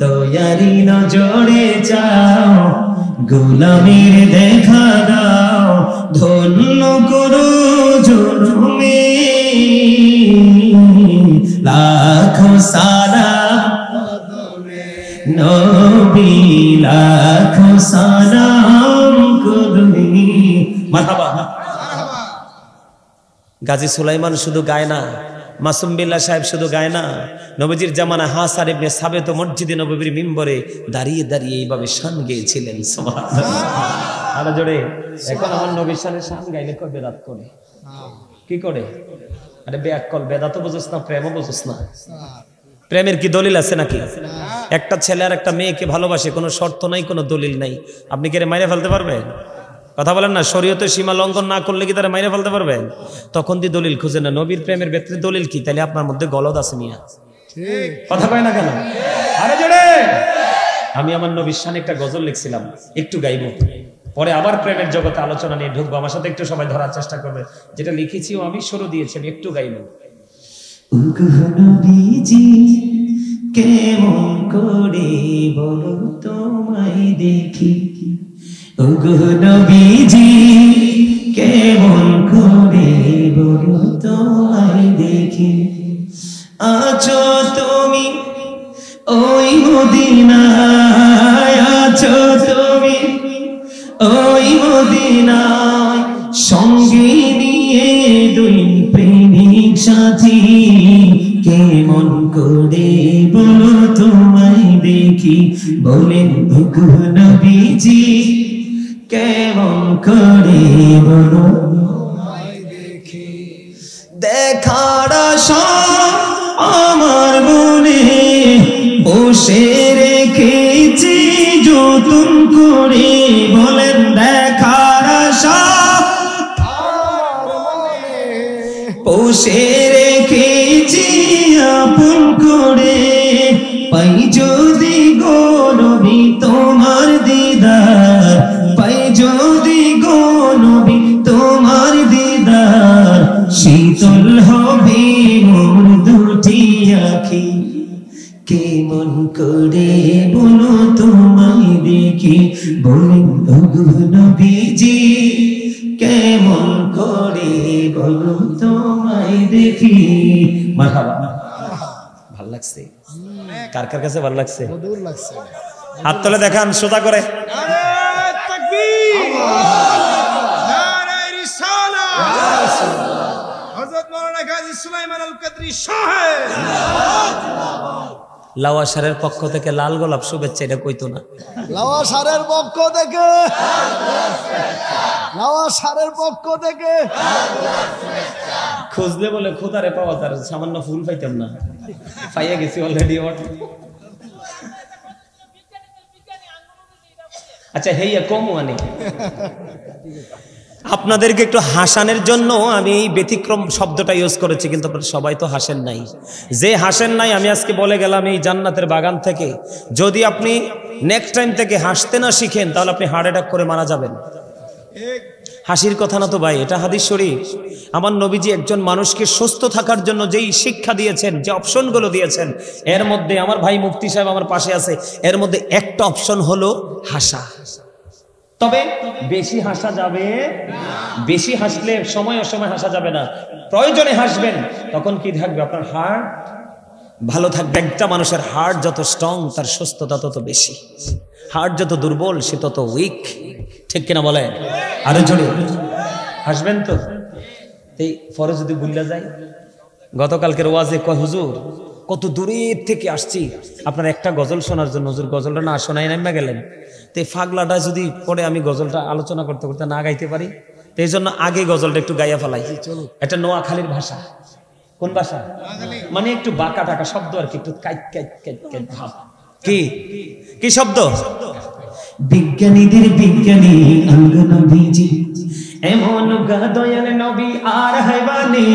দয়ারি নজরে যাও গোলামের দেখা দাও ধন্য করো জনমে লাখো সালাম নবী লাখো সালাম করি মারহাবা। গাজী সুলাইমান শুধু গায় না, মাসুম বিল্লাহ সাহেব শুধু গায় না, নবীজির জামানা হাসান ইবনে সাবেত মসজিদে নববীর মিম্বরে দাঁড়িয়ে দাঁড়িয়ে এইভাবে শান গেয়েছিলেন সুবহানাল্লাহ। আরে জোরে এখন আমার নবীর শানের শান গাইলে কই বেদাত করে কি করে? আরে বেয়াক্কল, বেদাতও বুঝছ না, প্রেমও বুঝছ না। প্রেমের কি দলিল আছে নাকি? একটা ছেলে আর একটা মেয়েকে ভালোবাসে, কোনো শর্ত নাই, কোনো দলিল নাই, আপনি কি মাইরে ফেলতে পারবেন? কথা বলেন না, শরীয়তের সীমা লঙ্ঘন না করলে কি তারা মাইরে ফেলতে পারবেন? তখন দিয়ে দলিল খুঁজে না। নবীর প্রেমের ক্ষেত্রে দলিল কি? তাহলে আপনার মধ্যে গলদ আছে মিয়া, কথা কয় না কেন? আরে জোরে। আমি আমার নবীর শানে একটা গজল লিখছিলাম, একটু গাইবো, পরে আবার প্রেমের জগতে আলোচনা নিয়ে ঢুকবো। আমার সাথে একটু সবাই ধরার চেষ্টা করবে। যেটা লিখেছি ও আমি শুরু দিয়েছি, আমি একটু গাইবো। কেমন করে বলো তোমায় দেখি, ওগো নবীজি কেমন করে বলো তোমায় দেখি, আছো তুমি ওই মদিনায়, আছো তুমি ওই মদিনায়, সঙ্গে নিয়ে দুই প্রেমিক সাথী, কেমন করে বলো তোমায় দেখি, বলেন ওগো নবীজি কেমন করে বলো তোমায় দেখি, দেখার আশা আমার মনে বসে রেখেছি যতন করে, বলেন দেখার আশা বসে রেখেছি আপন করে, পাই যদি গো নবী তোমার দিদার, পাই যদি গো নবী তোমার দিদার, শীতল হবে মোর দুটি আখি, কেমন করে বলো তোমায় দেখি, বলেন ওগো নবীজি কেমন করে বলো তোমায় দেখি। মারহাবা। ভাল লাগছে? কার কার কাছে ভালো লাগছে? হাত তুলে দেখান সোজা করে। লাওয়াসারের পক্ষ থেকে লাল গোলাপ শুভেচ্ছা, এটা কইতো না। লাওয়াসারের পক্ষ থেকে, লাওয়াসারের পক্ষ থেকে খুঁজলে বলে খোদারে পাওয়া যার, সামান্য ফুল পাইতাম না, পাইয়া গেছি অলরেডি। আচ্ছা হেইয়া কম মানে আপনাদেরকে একটু হাসানের জন্য আমি এই ব্যতিক্রম শব্দটা ইউজ করেছি, কিন্তু আপনারা সবাই তো হাসেন নাই। যে হাসেন নাই আমি আজকে বলে গেলাম এই জান্নাতের বাগান থেকে, যদি আপনি নেক্সট টাইম থেকে হাসতে না শিখেন তাহলে আপনি হার্ট অ্যাটাক করে মারা যাবেন। হাসির কথা না তো ভাই, এটা হাদিস শরীফ। আমার নবীজি একজন মানুষকে সুস্থ থাকার জন্য যেই শিক্ষা দিয়েছেন, যে অপশনগুলো দিয়েছেন, এর মধ্যে আমার ভাই মুফতি সাহেব আমার পাশে আছে, এর মধ্যে একটা অপশন হলো হাসা। তবে বেশি হাসা যাবে না, বেশি হাসলে সময় অসময় হাসা যাবে না, প্রয়োজনে হাসবেন। তখন কি থাকবে? আপনার হার্ট ভালো থাকবে। একটা মানুষের হার্ট যত স্ট্রং তার সুস্থতা তত বেশি, হার্ট যত দুর্বল সে তত উইক, ঠিক কিনা বলেন? আরো জোরে হাসবেন তো। এই পরে যদি ভুলে যায়, গতকালকের ওয়াজে কয় হুজুর কত দূরের থেকে আসছি আপনার একটা গজল শোনার জন্য। হুজুর গজলটা না শোনাই নামা গেলেন, তো এই ফাগলাটা যদি পরে আমি গজলটা আলোচনা করতে করতে না গাইতে পারি, তো এই জন্য আগে গজলটা একটু গাইয়া ফেলাই। এটা নোয়াখালীর ভাষা। কোন ভাষা? মানে একটু বাঁকা টাকা শব্দ আর কি, একটু কাইট কাইট কাইট কাইট ভাব। কি কি শব্দ? বিজ্ঞানীদের বিজ্ঞানী অঙ্গ নবীজি, এমন দয়াল নবী আর হয়বানি,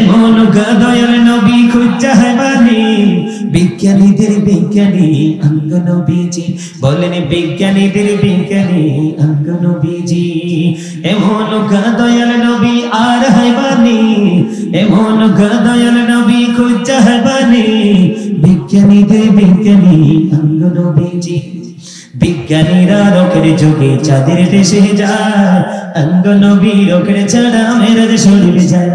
এমন দয়াল নবী খুঁজা হয়বানি। বিজ্ঞানীদের বিজ্ঞানী অঙ্গ নবীজি, বলেন বিজ্ঞানীদের বিজ্ঞানী অঙ্গ নবীজি, এমন দয়াল নবী আর হয়বানি, এমন দয়াল নবী খুঁজা হয়বানি। বিজ্ঞানীদের বিজ্ঞানী অঙ্গ নবীজি, বিজ্ঞানীরা রকের যুগে চাঁদের দেশে যায়, অঙ্গ নবী রকের ছাড়া মেরাজ শরীর যায়।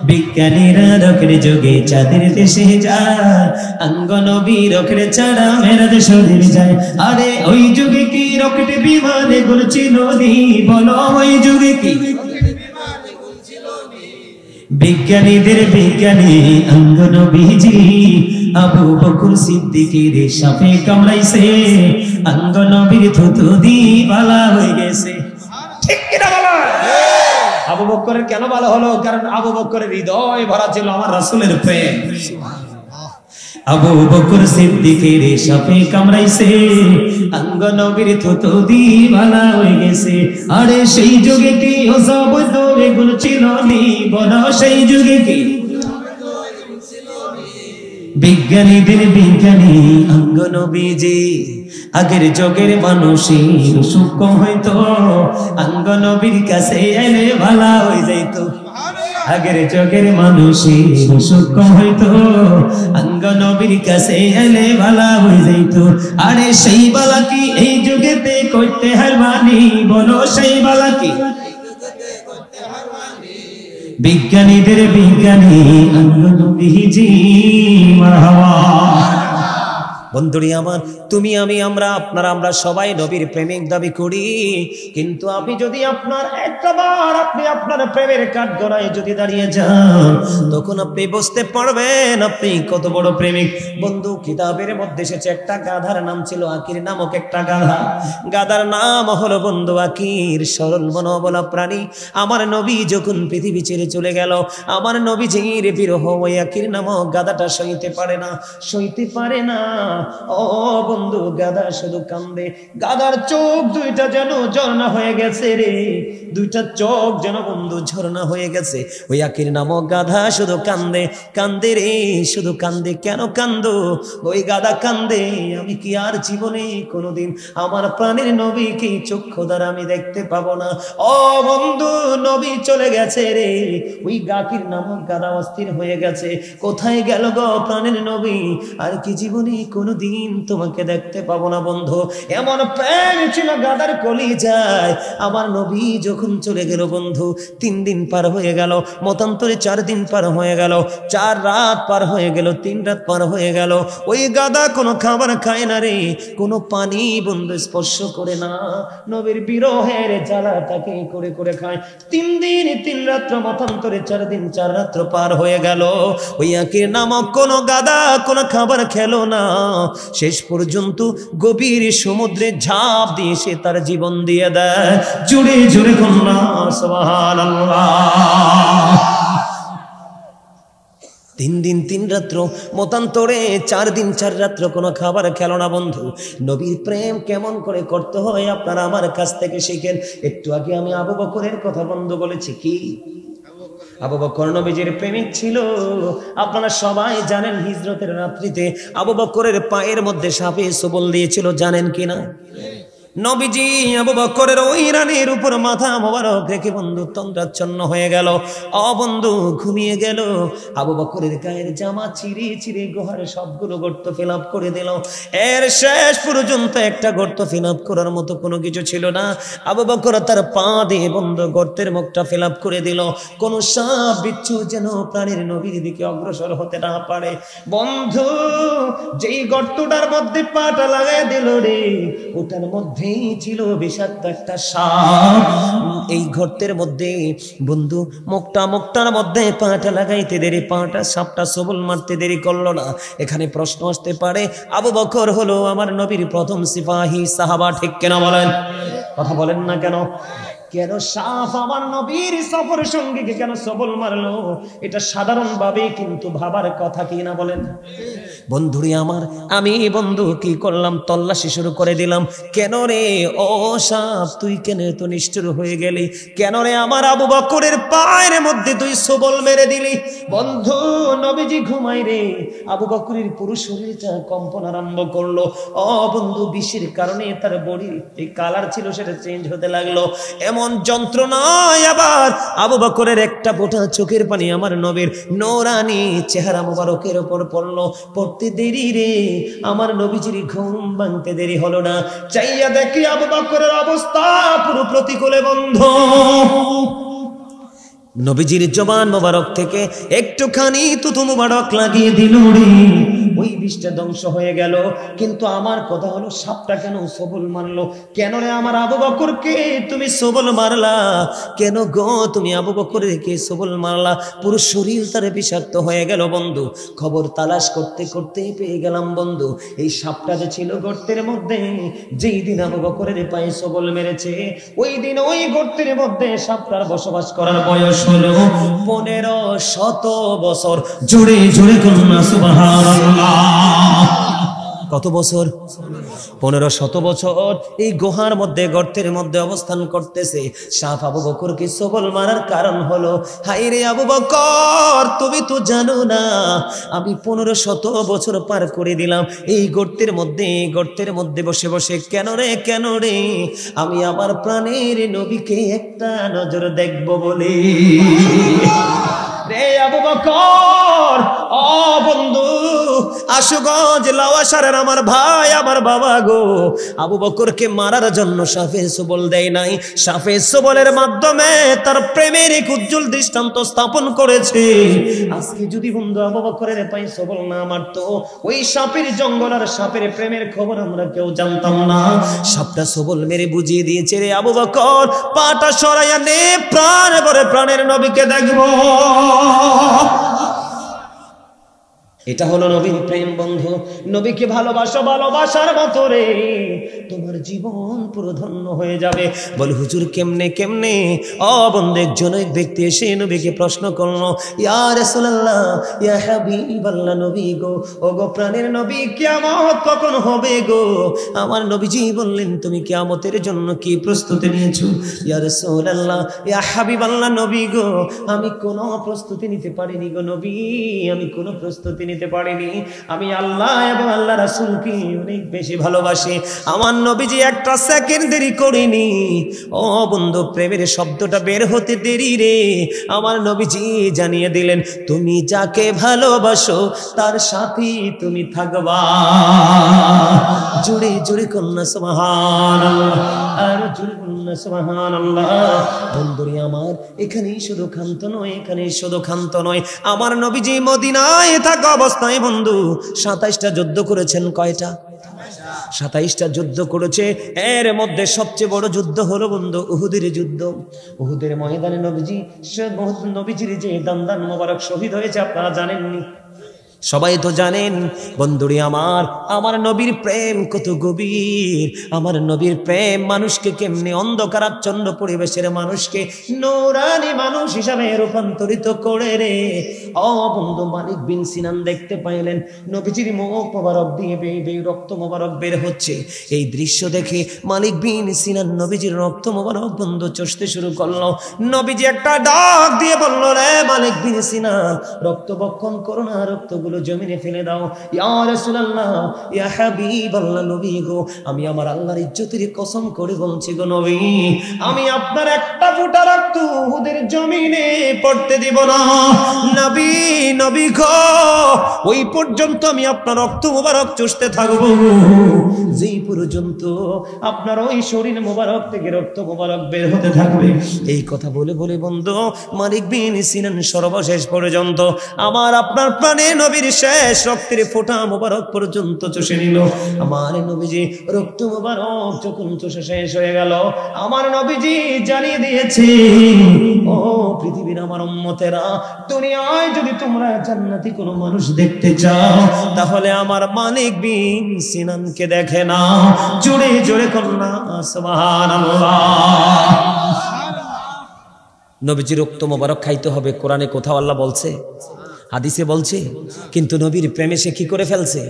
বিজ্ঞানীরা রকের যুগে চাঁদের দেশে যায়, অঙ্গ নবী রকের ছাড়া মেরাজ শরীর যায়। আরে ওই যুগে কি রকেট বিমানে গুলছিল নি? বলো ওই যুগে কি? বিজ্ঞানীদের বিজ্ঞানী অঙ্গ নবীজি, আবু বকর সিদ্দিকের সাপে কামড়াইছে, অঙ্গ নবীর থুতু দি বালা হয়ে গেছে। ঠিক কিনা বলো? আবু বকরের কেন ভালো হলো? কারণ আবু বকরের হৃদয় ভরা ছিল আমার রাসূলের প্রেম। আবু বকর সিদ্দিকের সাপে কামড়াইছে, অঙ্গ নবীর থুতু দি বালা হয়ে গেছে। আরে সেই যুগে কি ওসব এগুলো ছিল নি? বলো সেই যুগে কি? বিজ্ঞানীদের বিজ্ঞানী অঙ্গ নবীজি, আগের যুগের মানুষের সূক্ষ্ম হইতো, অঙ্গ নবীর কাছে এলে ভালা হয়ে যাইত। আগের যুগের মানুষের সূক্ষ্ম হইতো, অঙ্গ নবীর কাছে এলে ভালা হয়ে যাইত। আরে সেই বালা কি এই যুগেতে করতে হারবানি? বলো সেই বালা কি? বিজ্ঞানীদের বিজ্ঞানী অঙ্গ নবীজি, মারহাবা। বন্ধুরি আমার, তুমি আমি আমরা আপনারা আমরা সবাই নবীর প্রেমিক দাবি করি, কিন্তু আপনি যদি আপনার একটাবার আপনি আপনার প্রেমের কাঠগড়ায় যদি দাঁড়িয়ে যান, তখন আপনি বুঝতে পারবেন আপনি কত বড় প্রেমিক। বন্ধু, কিতাবের মধ্যে এসেছে একটা গাধার নাম ছিল আকির নামক একটা গাধা। গাধার নাম হলো বন্ধু আকির, সরল মনোবলা প্রাণী। আমার নবী যখন পৃথিবী ছেড়ে চলে গেল, আমার নবীজির বিরহ ওই আকির নামক গাধাটা সইতে পারে না, সইতে পারে না। ও বন্ধু, গাধা শুধু কান্দে। গাধার চোখ দুইটা যেন ঝর্ণা হয়ে গেছে রে, দুইটা চোখ যেন বন্ধু ঝর্ণা হয়ে গেছে। ওই আকির নামক গাধা শুধু কান্দে, কান্দে রে, শুধু কান্দে। কেন কান্দো? ওই গাধা কান্দে, আমি কি আর জীবনে কোনোদিন আমার প্রাণের নবীকে চক্ষু দ্বারা আমি দেখতে পাবো না। ও বন্ধু, নবী চলে গেছে রে। ওই আকির নামক গাধা অস্থির হয়ে গেছে, কোথায় গেল গো প্রাণের নবী? আর কি জীবনে কোনোদিন তোমাকে দেখতে পাবো না। বন্ধু, এমন প্রেম ছিল গাদার কলিজায়। আমার নবী যখন চলে গেল বন্ধু, 3 দিন পার হয়ে গেল, মতান্তরে 4 দিন পার হয়ে গেল, 4 রাত পার হয়ে গেল, 3 রাত পার হয়ে গেল। ওই গাদা কোনো খাবার খায় না রে, কোনো পানি বন্ধু স্পর্শ করে না। নবীর বিরহের জ্বালা তাকে করে করে খায়। 3 দিন 3 রাত্র, মতান্তরে 4 দিন 4 রাত্র পার হয়ে গেল। ওই আকির নামক কোনো গাদা কোনো খাবার খেলো না। শেষ পর্যন্ত গভীর সমুদ্রে ঝাঁপ দিয়ে সে তার জীবন দিয়ে দেয়। জুড়ে জুড়ে কন্যা সুবহানাল্লাহ। 3 দিন 3 রাত্র, মতান্তরে 4 দিন 4 রাত্র কোনো খাবার খেলো না। বন্ধু, নবীর প্রেম কেমন করে করতে হয় আপনারা আমার কাছ থেকে শিখেন। একটু আগে আমি আবু বকরের কথা বন্ধু বলেছি। কি আবু বকর নবীজির প্রেমিক ছিল। আপনারা সবাই জানেন, হিজরতের রাত্রিতে আবু বকরের পায়ের মধ্যে সাপে সবল দিয়েছিল, জানেন কিনা? নবীজি আবু বকরের ওই রানীর উপর মাথা মোবারক রেখে বন্ধু তন্দ্রাচ্ছন্ন হয়ে গেল। বন্ধু ঘুমিয়ে গেল। আবু বকরের গায়ের জামা চিরে চিরে গুহার সবগুলো গর্ত ফিল আপ করে দিল। এর শেষ পর্যন্ত একটা গর্ত ফিল আপ করার মতো কোনো কিছু ছিল না। আবু বকর তার পা দিয়ে বন্ধু গর্তের মুখটা ফিল আপ করে দিল। কোন সাপ বিচ্ছু যেন প্রাণীর নবীর দিকে অগ্রসর হতে না পারে। বন্ধু, যেই গর্তটার মধ্যে পাটা লাগাই দিল রে, ওটার মধ্যে মধ্যেই ছিল বিষাক্ত একটা সাপ। এই গর্তের মধ্যে বন্ধু মুখটার মধ্যে পাটা লাগাইতে দেরি, পাটা সাপটা সবল মারতে দেরি করলো না। এখানে প্রশ্ন আসতে পারে, আবু বকর হলো আমার নবীর প্রথম সিপাহী সাহাবা, ঠিক কেন বলেন? কথা বলেন না কেন? কেন সাপ আমার নবীর সফর সঙ্গীকে কেন সবল মারলো? এটা সাধারণ ভাবে কিন্তু ভাবার কথা কি না বলেন? বন্ধুরি আমার, আমি বন্ধু কি করলাম, তল্লাশি শুরু করে দিলাম। কেন রে ও সাপ, তুই কেন এত নিষ্ঠুর হয়ে গেলি? কেন রে আমার আবু বকরের পায়ের মধ্যে তুই সবল মেরে দিলি? বন্ধু, নবীজি ঘুমাই রে, আবু বকরের পুরো শরীরটা কম্পন আরম্ভ করলো। ও বন্ধু, বিষের কারণে তার বডি এই কালার ছিল সেটা চেঞ্জ হতে লাগলো। এমন যন্ত্রণায় আবার আবু বকরের একটা ফোঁটা চোখের পানি আমার নবীর নূরানি চেহারা মোবারকের উপর পড়লো। পড়তে দেরি রে, আমার নবীজির ঘুম ভাঙতে দেরি হলো না। চাইয়া দেখি আবু বকরের অবস্থা পুরো প্রতিকূলে। বন্ধু, নবীজির জবান মোবারক থেকে একটুখানি তুতু মোবারক লাগিয়ে দিল রে, ওই বিষটা ধ্বংস হয়ে গেল। কিন্তু আমার কথা হলো, সাপটা কেন সবল মারলো? কেন রে আমার আবু বকরকে তুমি সবল মারলা? কেন গো তুমি আবু বকরকে সবল মারলা? পুরো শরীর তার বিষাক্ত হয়ে গেল। বন্ধু, খবর তালাশ করতে করতে পেয়ে গেলাম বন্ধু, এই সাপটা যে ছিল গর্তের মধ্যে, যেই দিন আবু বকরের পায়ে সবল মেরেছে, ওই দিন ওই গর্তের মধ্যে সাপটার বসবাস করার বয়স হলো 1500 বছর। জোরে জোরে কন্যা সুবহানাল্লাহ। কত বছর? 1500 বছর এই গুহার মধ্যে, গর্তের মধ্যে অবস্থান করতেছে। সাপ আবু বকরকে সবল মারার কারণ হলো, হায় রে আবু বকর, তুমি তো জানো না আমি 1500 বছর পার করে দিলাম এই গর্তের মধ্যে বসে বসে। কেন রে আমি আমার প্রাণের নবীকে একটা নজর দেখবো বলে। রে আবু বকর, ও বন্ধু, আশুগঞ্জ লাওয়াসারের আমার ভাই, আমার বাবা গো, আবু বকরকে মারার জন্য সাপের সবল দেয় নাই। সাপের সবলের মাধ্যমে তার প্রেমের এক উজ্জ্বল দৃষ্টান্ত স্থাপন করেছে। আজকে যদি বন্ধু আবু বকরের পায়ে সবল না মারতো, ওই সাপের জঙ্গল আর সাপের প্রেমের খবর আমরা কেউ জানতাম না। সাপটা সবল মেরে বুঝিয়ে দিয়েছে, রে আবু বকর, পাটা সরাইয়া নে, প্রাণ ভরে প্রাণের নবীকে দেখবো। এটা হলো নবীর প্রেম। বন্ধু, নবীকে ভালোবাসো, ভালোবাসার মতো রে তোমার জীবন পুরো ধন্য হয়ে যাবে। বল হুজুর কেমনে? ও বন্ধু, একজন এক ব্যক্তি এসে নবীকে প্রশ্ন করলো, ইয়া রাসূলুল্লাহ, ইয়া হাবিবাল্লাহ, নবী গো, ও গো প্রাণের নবী, কিয়ামত কখন হবে গো? আমার নবীজি বললেন, তুমি কিয়ামতের জন্য কি প্রস্তুতি নিয়েছো? ইয়া রাসূলুল্লাহ, ইয়া হাবিবাল্লাহ, নবী গো, আমি কোনো প্রস্তুতি নিতে পারিনি গো নবী, আমি কোনো প্রস্তুতি নিতে পারিনি। আমি আল্লাহ এবং আল্লাহ রাসূলকে অনেক বেশি ভালোবাসি। আমার নবীজি একটা সেকেন্ড দেরি করেনি। ও বন্ধু, প্রেমের শব্দটা বের হতে দেরি রে, আমার নবীজি জানিয়ে দিলেন, তুমি যাকে ভালোবাসো তার সাথেই তুমি থাকবা। জোরে জোরে কন্যা সুবহানাল্লাহ, আর জোরে কন্যা সুবহানাল্লাহ। বন্ধুরে আমার, এখানেই শুধু ক্ষান্ত নয়, আমার নবীজি মদিনায় থাকা অবস্থায় বন্ধু 27টা যুদ্ধ করেছেন। কয়টা? 27টা যুদ্ধ করেছে। এর মধ্যে সবচেয়ে বড় যুদ্ধ হলো বন্ধু উহুদের যুদ্ধ। উহুদের ময়দানে নবীজির যে দান মোবারক শহীদ হয়েছে, আপনারা জানেননি? সবাই তো জানেন। বন্ধুরে আমার নবীর প্রেম কত গভীর। আমার নবীর প্রেম মানুষকে কেমনে অন্ধকারাচ্ছন্ন পরিবেশের মানুষকে নূরানি মানুষ হিসাবে রূপান্তরিত করে রে। ও বন্ধু, মালিক বিন সিনান দেখতে পাইলেন নবীজির মুখ মোবারক দিয়ে রক্ত মোবারক বের হচ্ছে। এই দৃশ্য দেখে মালিক বিন সিনান নবীজির রক্ত মোবারক বন্ধু চষতে শুরু করলো। নবীজি একটা ডাক দিয়ে বলল, রে মালিক বিন সিনান, রক্ত বক্ষণ করো না, রক্তগুলো জমিনে ফেলে দাও। ইয়া রাসূলুল্লাহ, ইয়া হাবিবাল্লাহ, নবী গো, আমি আমার আল্লাহর ইজ্জতের কসম করে বলছি গো নবী, আমি আপনার একটা ফোঁটা রক্ত উহুদের জমিনে পড়তে দিব না। নবী গো, ওই পর্যন্ত আমি আপনার রক্ত মোবারক চষতে থাকবো, যেই পর্যন্ত আপনার ওই শরীর মোবারক থেকে রক্ত মোবারক বের হতে থাকবে। এই কথা বলে বন্ধু মালিক বিন সিনান সর্বশেষ পর্যন্ত আমার আপনার প্রাণে নবী নবীর শেষ রক্তের ফোঁটা মোবারক পর্যন্ত চষে নিল। আমার নবীজি রক্ত মোবারক যখন চষে শেষ হয়ে গেল, আমার নবীজি জানিয়ে দিয়েছে, ও পৃথিবীর আমার উম্মতেরা, দুনিয়ায় যদি তোমরা জান্নাতি কোনো মানুষ দেখতে চাও তাহলে আমার মালিক বিন সিনানকে দেখে নাও। জোরে জোরে কন্যা সুবহানাল্লাহ। নবীজি রক্ত মোবারক খাইতে হবে, কোরআনে কোথাও আল্লাহ বলছে? হাদিসে বলছে? কিন্তু নবীর প্রেমে সে কি করে ফেলছে?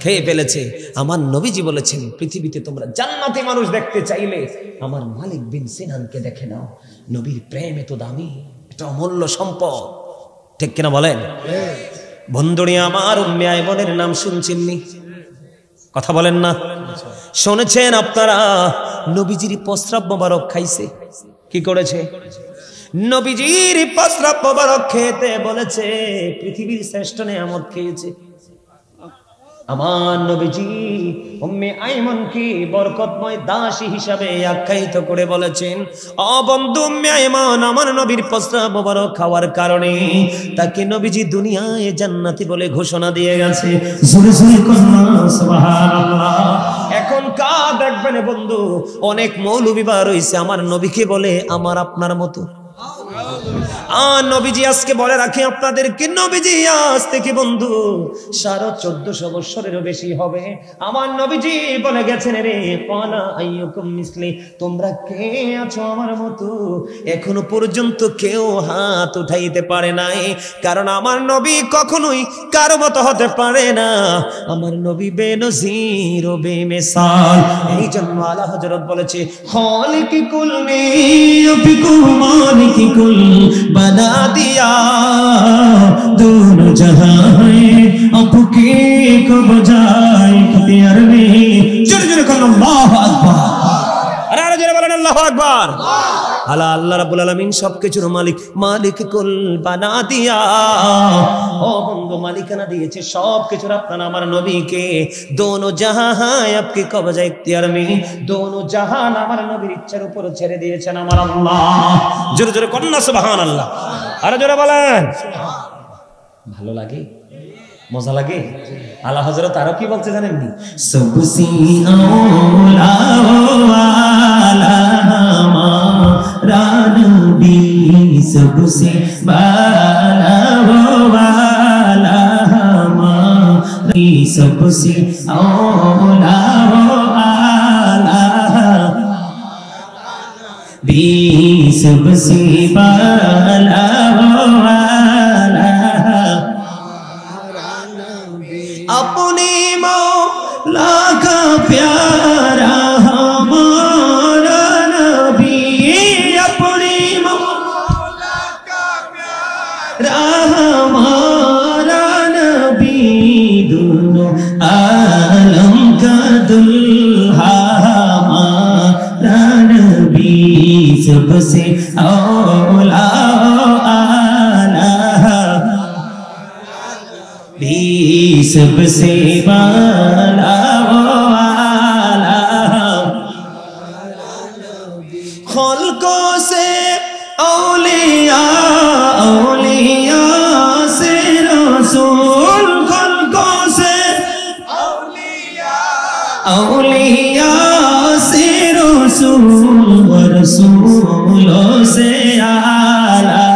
খেয়ে ফেলেছে। আমার নবীজি বলেছেন, পৃথিবীতে তোমরা জান্নাতি মানুষ দেখতে চাইলে আমার মালিক বিন সিনানকে দেখে নাও। নবীর প্রেম এত দামি, এটা অমূল্য সম্পদ, ঠিক কিনা বলেন? বন্ধুরি আমার, উম্মে আইমনের নাম শুনছেননি? কথা বলেন না? শুনেছেন আপনারা? নবীজির প্রস্রাব মোবারক খাইছে। কি করেছে? নবীজির প্রস্রাব মোবারক খেতে বলেছে, পৃথিবীর শ্রেষ্ঠ নেয়ামত খেয়েছে। আমার নবীজি উম্মে আইমনকে বরকতময় দাসী হিসাবে আখ্যায়িত করে বলেছেন, ও বন্ধু উম্মে আইমন, আমার নবীর প্রস্রাব মোবারক খাওয়ার কারণে তাকে নবীজি দুনিয়ায় জান্নাতি বলে ঘোষণা দিয়ে গেছে। জোরে জোরে কন্যা সুবহানাল্লাহ। এখন কা দেখবেন বন্ধু, অনেক মৌলবি বার হইছে আমার নবীকে বলে আমার আপনার মতো। নবীজি আজকে বলে রাখি আপনাদেরকে, নবীজি আজ থেকে বন্ধু 1450 বছরেরও বেশি হবে। আমার নবীজি বলে গেছেন, রে ক্বালা আইয়ুকুম মিসলি, তোমরা কে আছো আমার মতো? এখনো পর্যন্ত কেউ হাত উঠাইতে পারে নাই, কারণ আমার নবী কখনোই কারো মতো হতে পারে না। আমার নবী বেনজির ও বেমিসাল। এই জন্য আলা হযরত বলেছে, খালিকি কুল মিয়াফিকুম মালিকি কুল बना दिया दोनों जहां आपके को बजाए इख्तियार में। जोरे जोरे कहो अल्लाहु আকবার। আরে জোরে বলেন আল্লাহু আকবার। আল্লাহ আল্লাহ রাব্বুল আলামিন সবকিছুর মালিক, মালিক কুল বানা দিয়া। ও বন্ধু, মালিকানা দিয়েছে সবকিছুর আপনার আমার নবীকে। দোনো জাহান আপকে কবজা ইখতিয়ার মে, দোনো জাহান আমার নবীর ইচ্ছার উপর ছেড়ে দিয়েছেন আমার আল্লাহ। জোরে জোরে কন্না সুবহানাল্লাহ। আরে জোরে বলেন। ভালো লাগে? মজা লাগে? আল্লাহ হযরত আরো কি বলতে জানেন নি? সবসি আওলা ওয়ালা হামারা নবী, সবসি বালা ওয়ালা হামারা, সবসি আওলা ওয়ালা বি, সবসি বালা ওয়ালা अपने मौला का प्यारा हमारा नबी, अपने मौला का प्यारा हमारा नबी, दोनों आलम का दुल्हा हमारा नबी, सबसे औला सबसे वाला वाला खल्कों से औलिया, औलिया से रसूल, खल्कों से औलिया, औलिया से रसूल, रसूलों से आला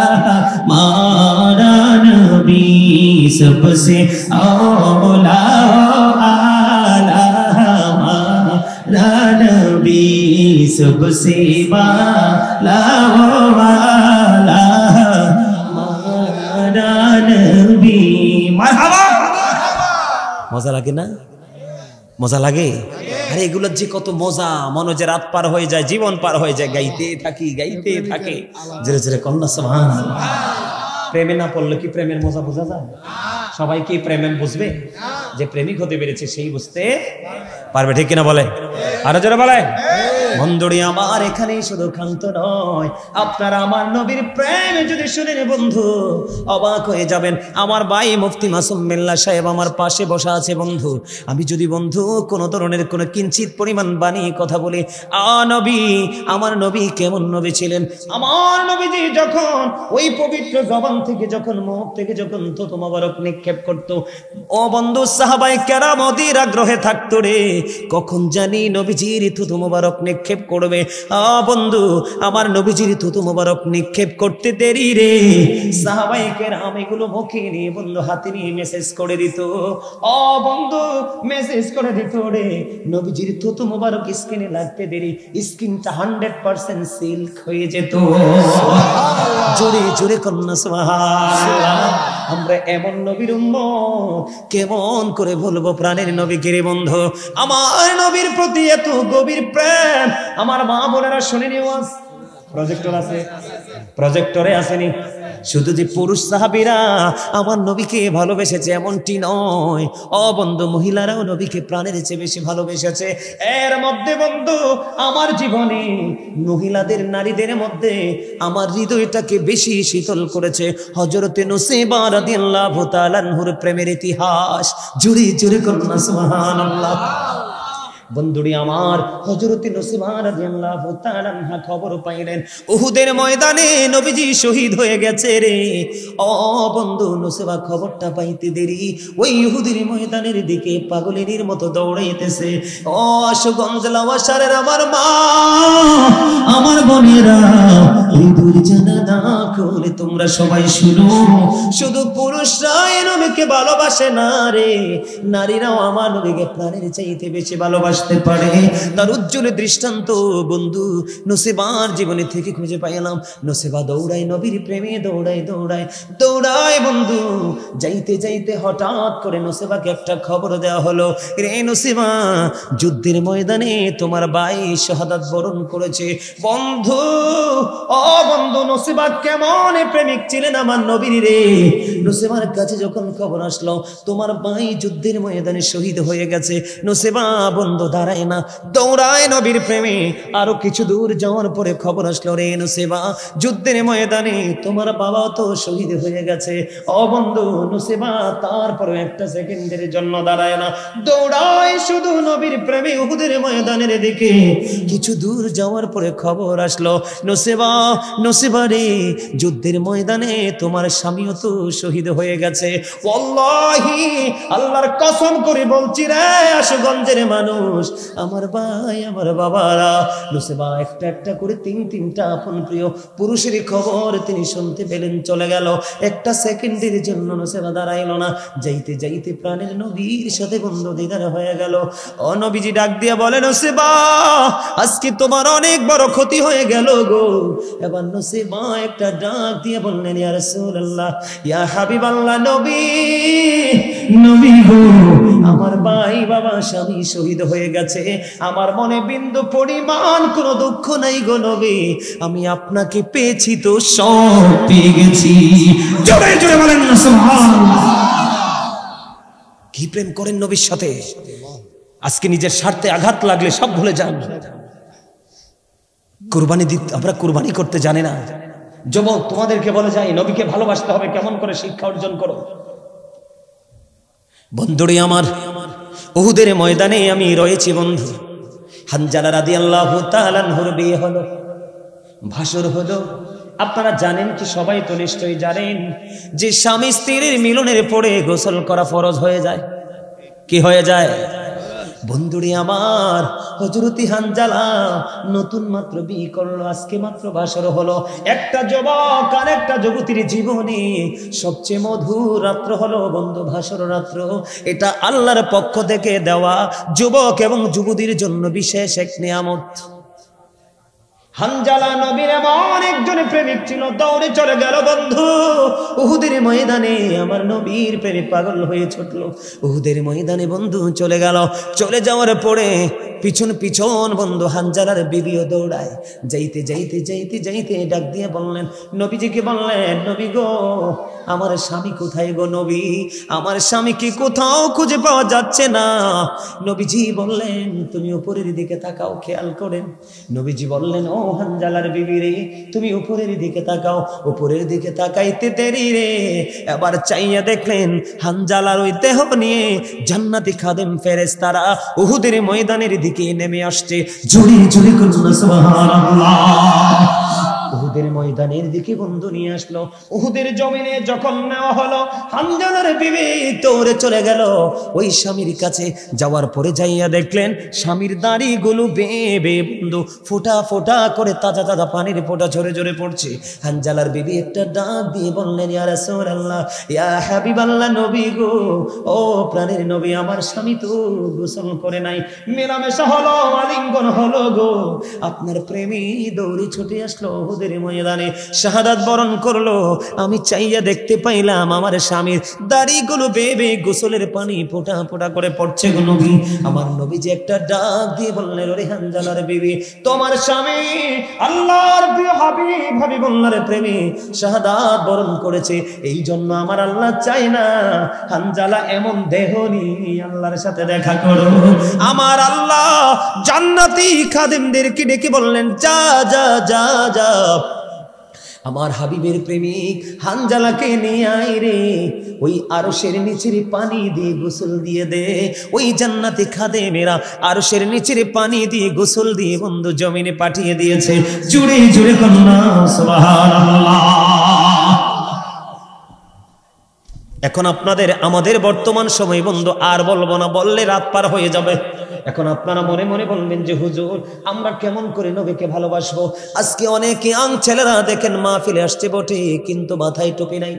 मारा नबी, सबसे औला आला हमारा नबी, सबसे वाला वाला हमारा नबी। মারহাবা। মজা লাগে না? মজা লাগে? আরে এগুলোর যে কত মজা, মনে যে রাত পার হয়ে যায়, জীবন পার হয়ে যায়, গাইতে থাকি গাইতে থাকে। জোরে জোরে কন্যা সুবহানাল্লাহ। প্রেমে না পড়লে কি প্রেমের মজা বোঝা যায়? সবাই কি প্রেমে বুঝবে? যে প্রেমিক হতে পেরেছে সেই বুঝতে পারবে, ঠিক কিনা বলে? আরো জোরে বলে। বন্ধুরি আমার, এখানেই শুধু ক্ষান্ত নয়, আপনারা আমার নবীর প্রেমে যদি শুনেন বন্ধু অবাক হয়ে যাবেন। আমার ভাই মুফতি মাসুম বিল্লাহ সাহেব আমার পাশে বসা আছে বন্ধু। আমি যদি বন্ধু কোন ধরনের কোন কিঞ্চিত পরিমাণ বাণী কথা বলি, নবী, আমার নবী কেমন নবী ছিলেন, আমার নবীজি যখন ওই পবিত্র জবান থেকে যখন মুখ থেকে যখন থুতু মোবারক নিক্ষেপ করত, ও বন্ধু সাহাবায়ে কেরাম অধীর আগ্রহে থাকতো রে, কখন জানি নবীজির থুতু মোবারক নিক্ষেপ করবে। বন্ধু, আমার নবীজির থুতু মোবারক নিক্ষেপ করতে দেরি রে, সাহাবায়ে কেরাম এগুলো মুখে নিয়ে বন্ধু হাতে নিয়ে মেসেজ করে দিত। বন্ধু মেসেজ করে দিত রে, নবীজির থুতু মোবারক স্কিনে লাগতে দেরি, স্কিনটা 100% সিল্ক হয়ে যেত। জোরে জোরে কন্যা সুবহানাল্লাহ। আমরা এমন নবীর উম্মত, কেমন করে বলবো প্রাণের নবীকে রে বন্ধু। আমার নবীর প্রতি এত গভীর প্রেম, আমার মা বোনেরা শুনেনি ওয়াজ? প্রজেক্টর আছে, প্রজেক্টরে আসেনি? শুধু যে পুরুষ সাহাবীরা আমার নবীকে ভালোবেসেছে এমনটি নয়, বন্ধু মহিলারাও নবীকে প্রাণের চেয়ে বেশি ভালোবেসেছে। এর মধ্যে বন্ধু আমার জীবনে মহিলাদের, নারীদের মধ্যে আমার হৃদয়টাকে বেশি শীতল করেছে হযরতে নুসাইবা রাদিয়াল্লাহু তাআলা আনহুর প্রেমের ইতিহাস। জুড়ে জুড়ে করুন সুবহানাল্লাহ। বন্ধুরি আমার, হযরতে নুসাইবা রাদিয়াল্লাহু তাআলা আনহা খবর পাইলেন উহুদের ময়দানে নবীজি শহীদ হয়ে গেছে রে। বন্ধু, নুসাইবা খবরটা পাইতে দেরি, ওই উহুদের ময়দানের দিকে পাগলের মতো দৌড়াইতেছে। আশুগঞ্জ লাওয়াসারের আমার মা, আমার বোনেরা, এই দুই জানালা খুলে তোমরা সবাই শুনো, শুধু পুরুষরাই নবীকে ভালোবাসে না রে, নারীরাও আমার নবীকে প্রাণের চাইতে বেশি ভালোবাসে পারে। তার উজ্জ্বল দৃষ্টান্ত বন্ধু নুসাইবার জীবনে থেকে খুঁজে পাইলাম। নুসাইবা দৌড়ায় নবীর প্রেমে, দৌড়ায় দৌড়ায় দৌড়ায় বন্ধু, যাইতে যাইতে হঠাৎ করে নুসাইবাকে একটা খবর দেওয়া হলো, রে নুসাইবা, যুদ্ধের ময়দানে তোমার ভাই শাহাদাত বরণ করেছে। বন্ধু, বন্ধু, নুসাইবা কেমন প্রেমিক ছিলেন আমার নবীর রে। নুসাইবার কাছে যখন খবর আসলো তোমার ভাই যুদ্ধের ময়দানে শহীদ হয়ে গেছে, নুসাইবা বন্ধু দাঁড়ায় না, দৌড়ায় নবীর প্রেমে। আরো কিছু দূর যাওয়ার পরে খবর আসলো, রে নুসাইবা, যুদ্ধের ময়দানে তোমার বাবা তো শহীদ হয়ে গেছে। বন্ধু, নুসাইবা তারপরে একটা সেকেন্ডের জন্য দাঁড়ায় না, দৌড়ায় শুধু নবীর প্রেমে উহুদের ময়দানের দিকে। কিছু দূর যাওয়ার পরে খবর আসলো, নুসাইবা, নুসাইবা রে, যুদ্ধের ময়দানে তোমার স্বামীও তো শহীদ হয়ে গেছে। ওয়াল্লাহি, আল্লাহর কসম করে বলছি রে আশুগঞ্জের মানুষ, আমার ভাই, আমার বাবারা, নুসাইবা একটা একটা করে তিনটা আপন প্রিয় পুরুষের খবর তিনি শুনতে পেলেন, চলে গেল। একটা সেকেন্ডের জন্য নুসাইবা দাঁড়াইল না, যাইতে যাইতে প্রাণের নবীর সাথে বন্ধু দিদার হয়ে গেল। নবীজি ডাক দিয়া বলেন, নুসাইবা, আজকে তোমার অনেক বড় ক্ষতি হয়ে গেল গো। এবার নুসাইবা একটা ডাক দিয়ে বললেন, ইয়া রাসূলুল্লাহ, ইয়া হাবিবাল্লাহ, নবী, নবী গো, আমার ভাই বাবা স্বামী শহীদ হয়ে গেছে, আমার মনে বিন্দু পরিমাণ কোনো দুঃখ নাই গো নবী, আমি আপনাকে পেয়েছি তো সব পেয়ে গেছি। জোরে জোরে বলেন না সুবহানাল্লাহ। কি প্রেম করেন নবীর সাথে। আজকে নিজের স্বার্থে আঘাত লাগলে সব ভুলে যান। কুরবানি দিতে, আমরা কুরবানি করতে জানি না। যুবক, তোমাদেরকে বলে যাই, নবীকে ভালোবাসতে হবে, কেমন করে শিক্ষা অর্জন করো। বন্ধুরে আমার, উহুদের ময়দানে আমি রয়েছি বন্ধু। হানজালা রাদিয়াল্লাহু তাআলা আনহুর বিয়ে হলো, ভাসর হলো। আপনারা জানেন কি? সবাই তো নিশ্চয়ই জানেন যে স্বামী স্ত্রীর মিলনের পরে গোসল করা ফরজ হয়ে যায়। কি হয়ে যায়? বন্ধুরে আমার, হযরত হানজালা নতুন মাত্র বিয়ে করলো, আজকে মাত্র ভাসর হলো। একটা যুবক আর একটা যুবতীর জীবনে সবচেয়ে মধুর রাত্র হলো বন্ধু ভাসর রাত্র। এটা আল্লাহর পক্ষ থেকে দেওয়া যুবক এবং যুবতীর জন্য বিশেষ এক নিয়ামত। হানজালা নবীর এমন একজন প্রেমিক ছিল, দৌড়ে চলে গেল বন্ধু উহুদের ময়দানে। আমার নবীর প্রেমে পাগল হয়ে ছুটলো উহুদের ময়দানে বন্ধু, চলে গেল। চলে যাওয়ার পরে পিছন পিছন বন্ধু হানজালার বিবিও দৌড়ায়। যাইতে যাইতে যাইতে যাইতে ডাক দিয়ে বললেন, নবীজিকে বললেন, নবী গো আমার স্বামী কোথায় গো নবী, আমার স্বামীকে কোথাও খুঁজে পাওয়া যাচ্ছে না। নবীজি বললেন, তুমি উপরের দিকে তাকাও, খেয়াল করেন। নবীজি বললেন, ও হানজালার বিবি রে, তুমি উপরের দিকে তাকাও। উপরের দিকে তাকাইতে দেরি রে, এবার চাইয়া দেখলেন হানজালার ওই দেহ নিয়ে জান্নাতি খাদেম ফেরেশতারা উহুদের ময়দানের দিকে নেমে আসছে। জোরে জোরে করুন সুবহানাল্লাহ। উহুদের ময়দানের দিকে বন্ধু নিয়ে আসলো। উহুদের জমিনে যখন নেওয়া হলো, হানজালার বিবি দৌড়ে চলে গেল ওই স্বামীর কাছে। যাওয়ার পরে যাইয়া দেখলেন স্বামীর দাড়িগুলো বেয়ে বেয়ে বন্ধু ফোঁটা ফোঁটা করে তাজা তাজা পানির ফোঁটা ঝরে ঝরে পড়ছে। হানজালার বিবি একটা ডাক দিয়ে বললেন, ইয়া রাসূলুল্লাহ, ইয়া হাবিবাল্লাহ, নবী গো, ও প্রাণের নবী, আমার স্বামী তো গোসল করে নাই, মেলামেশা হলো, আলিঙ্গন হলো গো, আপনার প্রেমী দৌড়ে ছুটে আসলো উহুদের ময়দানে, শাহাদাত বরণ করলো। আমি চাইয়া দেখতে পাইলাম আমার স্বামীর দাড়িগুলো বেয়ে বেয়ে গোসলের পানি ফোঁটা ফোঁটা করে পড়ছে গো নবী। আমার নবী যে একটা ডাক দিয়ে বললেন, ওরে হানজালার বিবি, তোমার স্বামী আল্লাহর প্রিয় হাবিব হাবিবুল্লাহর প্রেমে শাহাদাত বরণ করেছে, এই জন্য আমার আল্লাহ চায় না হানজালা এমন দেহ নিয়ে আল্লাহর সাথে দেখা করো। আমার আল্লাহ জান্নাতি খাদেমদেরকে ডেকে বললেন, যা যা যা যা, আমার হাবিবের প্রেমিক হানজালাকে নিয়ে আয় রে, ওই আরশের নিচের পানি দিয়ে গোসল দিয়ে দে। ওই জান্নাতি খাদেমেরা আরশের নিচের পানি দিয়ে গোসল দিয়ে বন্ধু জমিনে পাঠিয়ে দিয়েছে। জুড়ে জুড়ে কন্যা সুবহানাল্লাহ। এখন আপনাদের আমাদের বর্তমান সময় বন্ধু আর বলবো না, বললে রাত পার হয়ে যাবে। এখন আপনারা মনে মনে বলবেন যে হুজুর আমরা কেমন করে নবীকে ভালোবাসবো। আজকে অনেক ইয়াং ছেলেরা দেখেন মাহফিলে আসছে বটে, কিন্তু মাথায় টুপি নাই।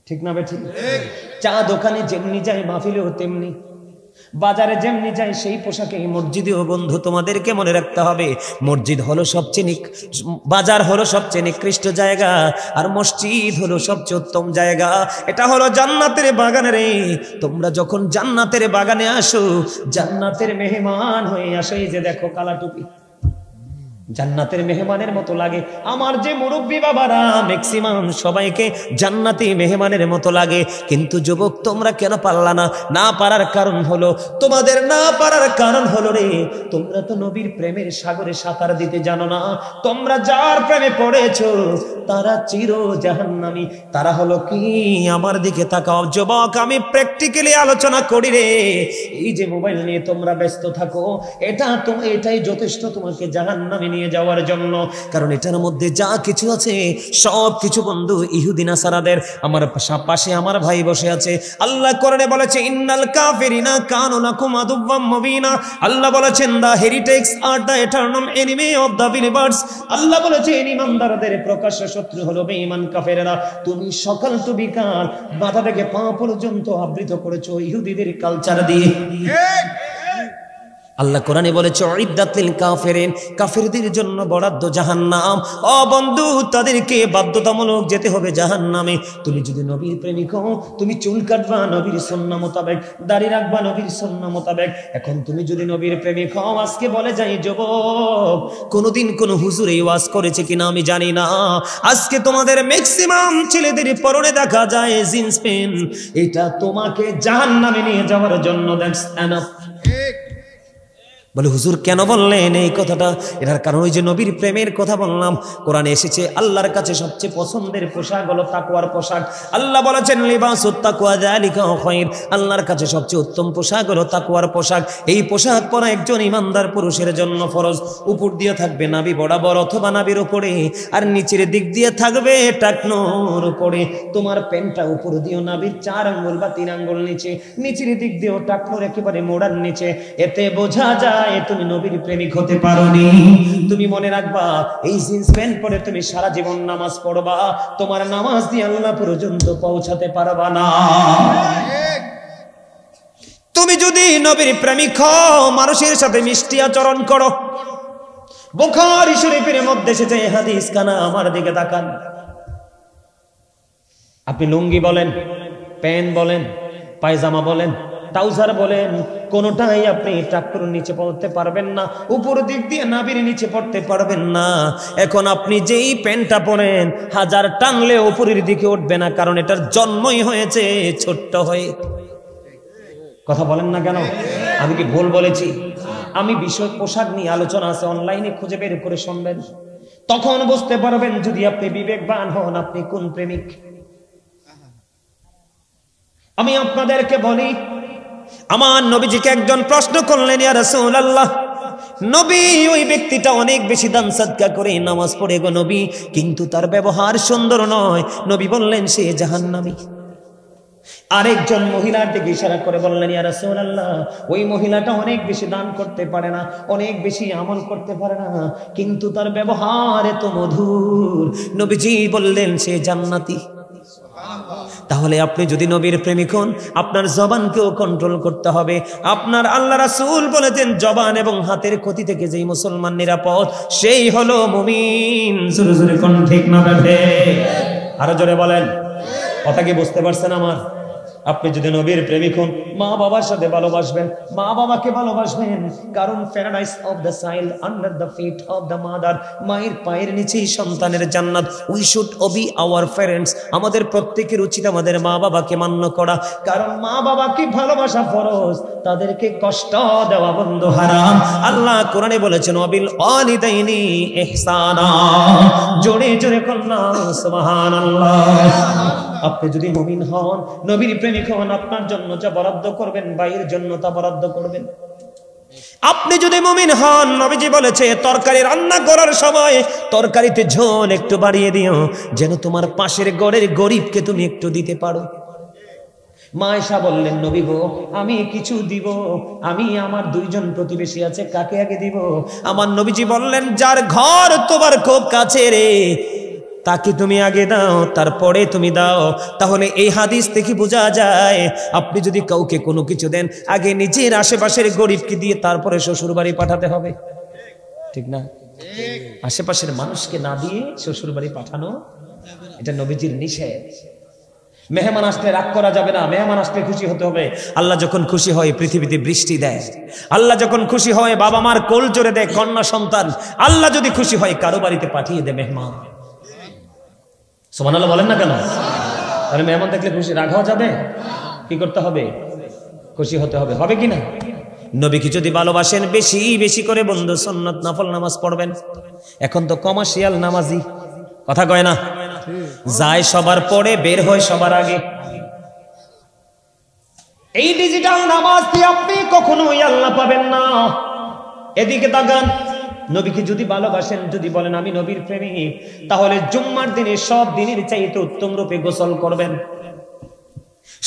ঠিক না বেঠিক? চা দোকানে যেমনি যায় মাহফিলেও তেমনি, বাজারে যেমনি যায় সেই পোশাকে মসজিদেও বন্ধু তোমাদেরকে মনে রাখতে হবে, মসজিদ হলো সবচেয়ে বাজার হলো সবচেয়ে নিকৃষ্ট জায়গা, আর মসজিদ হলো সবচেয়ে উত্তম জায়গা। এটা হলো জান্নাতের বাগান রে। তোমরা যখন জান্নাতের বাগানে আসো, জান্নাতের মেহমান হয়ে আসো। এই যে দেখো কালা টুপি, জান্নাতের মেহমানের মতো লাগে। আমার যে মুরব্বী বাবারা ম্যাক্সিমাম সবাইকে জান্নাতি মেহমানের মতো লাগে। কিন্তু যুবক তোমরা কেন পারলা না? না পারার কারণ হলো, তোমাদের না পারার কারণ হলো রে, তোমরা তো নবীর প্রেমের সাগরে সাঁতার দিতে জানো না। তোমরা যার প্রেমে পড়েছো তারা চির জাহান্নামী। তারা হলো কি? আমার দিকে তাকাও যুবক, আমি প্র্যাকটিক্যালি আলোচনা করি রে। এই যে মোবাইল নিয়ে তোমরা ব্যস্ত থাকো, এটাই যথেষ্ট তোমাকে জাহান্নামে নিয়ে যাওয়ার জন্য। কারণ এটার মধ্যে যা কিছু আছে সব কিছু বন্ধু ইহুদি নাসারাদের। আমার পাশে আমার ভাই বসে আছে। আল্লাহ কোরআনে বলেছে, ইন্নাল কাফিরিনা কানু লাকুম আদুওয়াম মুবিনা। আল্লাহ বলেছেন, the heretics are the eternal enemy of the believers. আল্লাহ বলেছেন ঈমানদারদের প্রকাশ্য শত্রু হলো বেঈমান কাফেররা। তুমি সকাল টু বিকাল মাথা থেকে পা পর্যন্ত আবৃত করেছো ইহুদিদের কালচার দিয়ে। আল্লাহ কোরআনে বলেছে, উইদ্দাতিল কাফিরিন, কাফেরদের জন্য বরাদ্দ জাহান্নাম। ও বন্ধু, তাদেরকে বাধ্যতামূলক যেতে হবে জাহান্নামে। তুমি যদি নবীর প্রেমিক হও, তুমি চুল কাটবা নবীর সুন্নাহ মোতাবেক, দাড়ি রাখবা নবীর সুন্নাহ মোতাবেক। এখন তুমি যদি নবীর প্রেমিক হও, আজকে বলে যাই যুবক, কোনদিন কোন হুজুর এই ওয়াজ করেছে কিনা আমি জানি না, আজকে তোমাদের ম্যাক্সিমাম ছেলেদের পরনে দেখা যায় জিন্স প্যান্ট। এটা তোমাকে জাহান্নামে নিয়ে যাওয়ার জন্য। That's enough. বলে হুজুর কেন বললেন এই কথাটা? এটার কারণ ওই যে নবীর প্রেমের কথা বললাম। কোরআনে এসেছে আল্লাহর কাছে সবচেয়ে পছন্দের পোশাক হলো তাকওয়ার পোশাক। আল্লাহ বলেছেন, লিবাসুত তাকওয়া যালিকা খায়র। আল্লাহর কাছে সবচেয়ে উত্তম পোশাক হলো তাকওয়ার পোশাক। এই পোশাক পরা একজন ইমানদার পুরুষের জন্য ফরজ। উপর দিয়ে থাকবে নাভি বরাবর অথবা নাভির উপরে, আর নিচের দিক দিয়ে থাকবে টাকনোর উপরে। তোমার প্যান্টটা উপর দিয়েও নাভির 4 আঙ্গুল বা 3 আঙ্গুল নিচে, নিচের দিক দিয়েও টাকনোর একেবারে মোড়ার নিচে। এতে বোঝা যায় তুমি নবীর প্রেমিক হতে পারোনি। তুমি মনে রাখবা, এই জিন্স প্যান্ট পরে তুমি সারা জীবন নামাজ পড়বা, তোমার নামাজ দিয়ে আল্লাহ পর্যন্ত পৌঁছাতে পারবা না। তুমি যদি নবীর প্রেমিক হও, মানুষের সাথে মিষ্টি আচরণ করো। বুখারী শরীফের মধ্যে এসেছে হাদিস কানা, আমার দিকে তাকান। আপনি লুঙ্গি বলেন, প্যান্ট বলেন, পায়জামা বলেন, ট্রাউজার বলেন, কোনোটাই আপনি ট্রাক্টর নিচে পড়তে পারবেন না, উপর দিক দিয়ে নাভির নিচে পড়তে পারবেন না। এখন আপনি যেই প্যান্টটা পরেন, হাজার টানলে উপরের দিকে উঠবে না, কারণ এটার জন্মই হয়েছে ছোট্ট হয়ে। কথা বলেন না কেন? আমি কি ভুল বলেছি? আমি বিষয় পোশাক নিয়ে আলোচনা আছে, অনলাইনে খুঁজে বের করে শুনবেন, তখন বুঝতে পারবেন যদি আপনি বিবেকবান হন আপনি কোন প্রেমিক। আমি আপনাদেরকে বলি, আমার নবীজিকে একজন প্রশ্ন করলেন, ইয়া রাসূলুল্লাহ, নবী ওই ব্যক্তিটা অনেক বেশি দান সাদকা করে, নামাজ পড়ে গো নবী, কিন্তু তার ব্যবহার সুন্দর নয়। নবী বললেন সে জাহান্নামী। আরেকজন মহিলার দিকে ইশারা করে বললেন, ইয়া রাসূলুল্লাহ, ওই মহিলাটা অনেক বেশি দান করতে পারে না, অনেক বেশি আমল করতে পারে না, কিন্তু তার ব্যবহার এত মধুর। নবীজি বললেন সে জান্নাতি। তাহলে আপনি যদি নবীর প্রেমিক হন, আপনার জবানকেও কন্ট্রোল করতে হবে। আপনার আল্লাহ রাসূল বলেছেন, জবান এবং হাতের ক্ষতি থেকে যেই মুসলমান নিরাপদ, সেই হলো মুমিন। জোরে জোরে কোন ঠিক না বেঠে? আরো জোরে বলেন। কথা কি বুঝতে পারছেন আমার? আপনি যদি নবীর প্রেমিক হন, মা বাবার সাথে ভালোবাসবেন, মা বাবাকে ভালোবাসবেন, কারণ paradise of the child under the feet of the mother, মায়ের পায়ের নিচেই সন্তানের জান্নাত। We should obey our parents, আমাদের প্রত্যেকের উচিত আমাদের মা বাবাকে মান্য করা, কারণ মা বাবাকে ভালোবাসা ফরজ, তাদেরকে কষ্ট দেওয়া বন্ধ হারাম। আল্লাহ কোরআনে বলেছেন, ওয়াবিল ওয়ালিদাইনি ইহসানা। জোরে জোরে কন্যা সুবহানাল্লাহ। আপনি যদি মুমিন হন, নবীর প্রেমিক হন, আপনার জন্য যা বরাদ্দ করবেন, ভাইয়ের জন্য তা বরাদ্দ করবেন। আপনি যদি মুমিন হন, নবীজি বলেছে, তরকারি রান্না করার সময় তরকারিতে ঝোল একটু বাড়িয়ে দিও, যেন তোমার পাশের ঘরের গরিবকে তুমি একটু দিতে পারো। মা আয়েশা বললেন, নবী গো, আমি কিছু দিব, আমি আমার দুইজন প্রতিবেশী আছে, কাকে আগে দিব? আমার নবীজি বললেন, যার ঘর তোমার খুব কাছে রে, তাকে তুমি আগে দাও, তারপরে তুমি দাও। তাহলে এই হাদিস থেকে বোঝা যায়, আপনি যদি কাউকে কোনো কিছু দেন, আগে নিজের আশেপাশের গরিবকে দিয়ে তারপরে শ্বশুর বাড়ি পাঠাতে হবে, ঠিক না? আশেপাশের মানুষকে না দিয়ে শ্বশুর বাড়ি পাঠানো, এটা নবীজির নিষেধ। মেহমান আসলে রাগ করা যাবে না, মেহমান আসলে খুশি হতে হবে। আল্লাহ যখন খুশি হয় পৃথিবীতে বৃষ্টি দেয়, আল্লাহ যখন খুশি হয় বাবা মার কোল জোরে দেয় কন্যা সন্তান, আল্লাহ যদি খুশি হয় কারো বাড়িতে পাঠিয়ে দেয় মেহমান। সুবহানাল্লাহ বলেন না কেন? তাহলে মেহমান দেখলে খুশি, রাগ হওয়া যাবে? কি করতে হবে? খুশি হতে হবে, হবে কিনা? নবীকে যদি ভালোবাসেন, বেশি বেশি করে বন্ধু সুন্নাত নফল নামাজ পড়বেন। এখন তো কমার্শিয়াল নামাজি, কথা কয় না, যায় সবার পরে, বের হয় সবার আগে। এই ডিজিটাল নামাজ দিয়ে আপনি কখনোই আল্লাহ পাবেন না। এদিকে তাকান, নবীকে যদি ভালোবাসেন, যদি বলেন আমি নবীর প্রেমিক, তাহলে জুম্মার দিনে সব দিনের চাইতে উত্তম রূপে গোসল করবেন,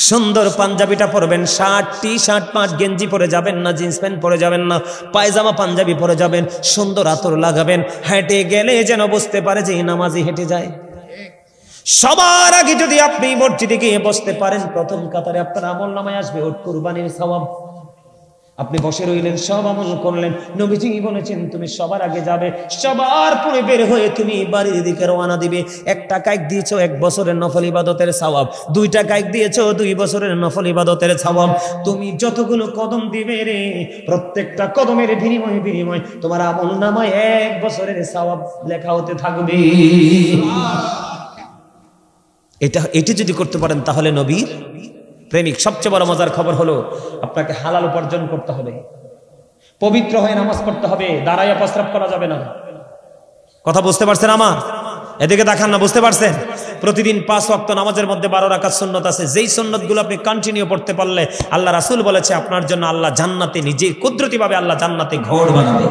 সুন্দর পাঞ্জাবিটা পরবেন, শার্ট টি শার্ট পাঁচ গেঞ্জি পরে যাবেন না, জিন্স প্যান্ট পরে যাবেন না, পায়জামা পাঞ্জাবি পরে যাবেন, সুন্দর আতর লাগাবেন, হেঁটে গেলে যেন বুঝতে পারে যে নামাজি হেঁটে যায়। সবার আগে যদি আপনি মসজিদে গিয়ে বসতে পারেন, প্রথম কাতারে আপনার আমল নামায় আসবে ওট কুরবানির সওয়াব। আপনি বসে রইলেন, সব আমল করলেন, নবীজি বলেছেন তুমি সবার আগে যাবে, সবার পরে বের হয়ে তুমি বাড়ির দিকে রওনা দিবে। 1 টাকা দিয়েছো 1 বছরের নফল ইবাদতের সওয়াব, 2 টাকা দিয়েছো 2 বছরের নফল ইবাদতের সওয়াব। তুমি যতগুলো কদম দিবে রে, প্রত্যেকটা কদমের বিনিময় তোমার আমল নামায় 1 বছরের সওয়াব লেখা হতে থাকবে। এটা যদি করতে পারেন তাহলে নবীর প্রেমিক। সবচেয়ে বড় মজার খবর হলো, আপনাকে হালাল উপার্জন করতে হবে, পবিত্র হয়ে নামাজ পড়তে হবে, দাঁড়াইয়া প্রস্রাব করা যাবে না। কথা বুঝতে পারছেন আমার? এদিকে দেখান না, বুঝতে পারছেন? প্রতিদিন 5 ওয়াক্ত নামাজের মধ্যে 12 রাকাত সুন্নত আছে, যেই সুন্নতগুলো আপনি কন্টিনিউ পড়তে পারলে আল্লাহ রাসূল বলেছে আপনার জন্য আল্লাহ জান্নাতে নিজে কুদরতিভাবে আল্লাহ জান্নাতে ঘর বানাবে,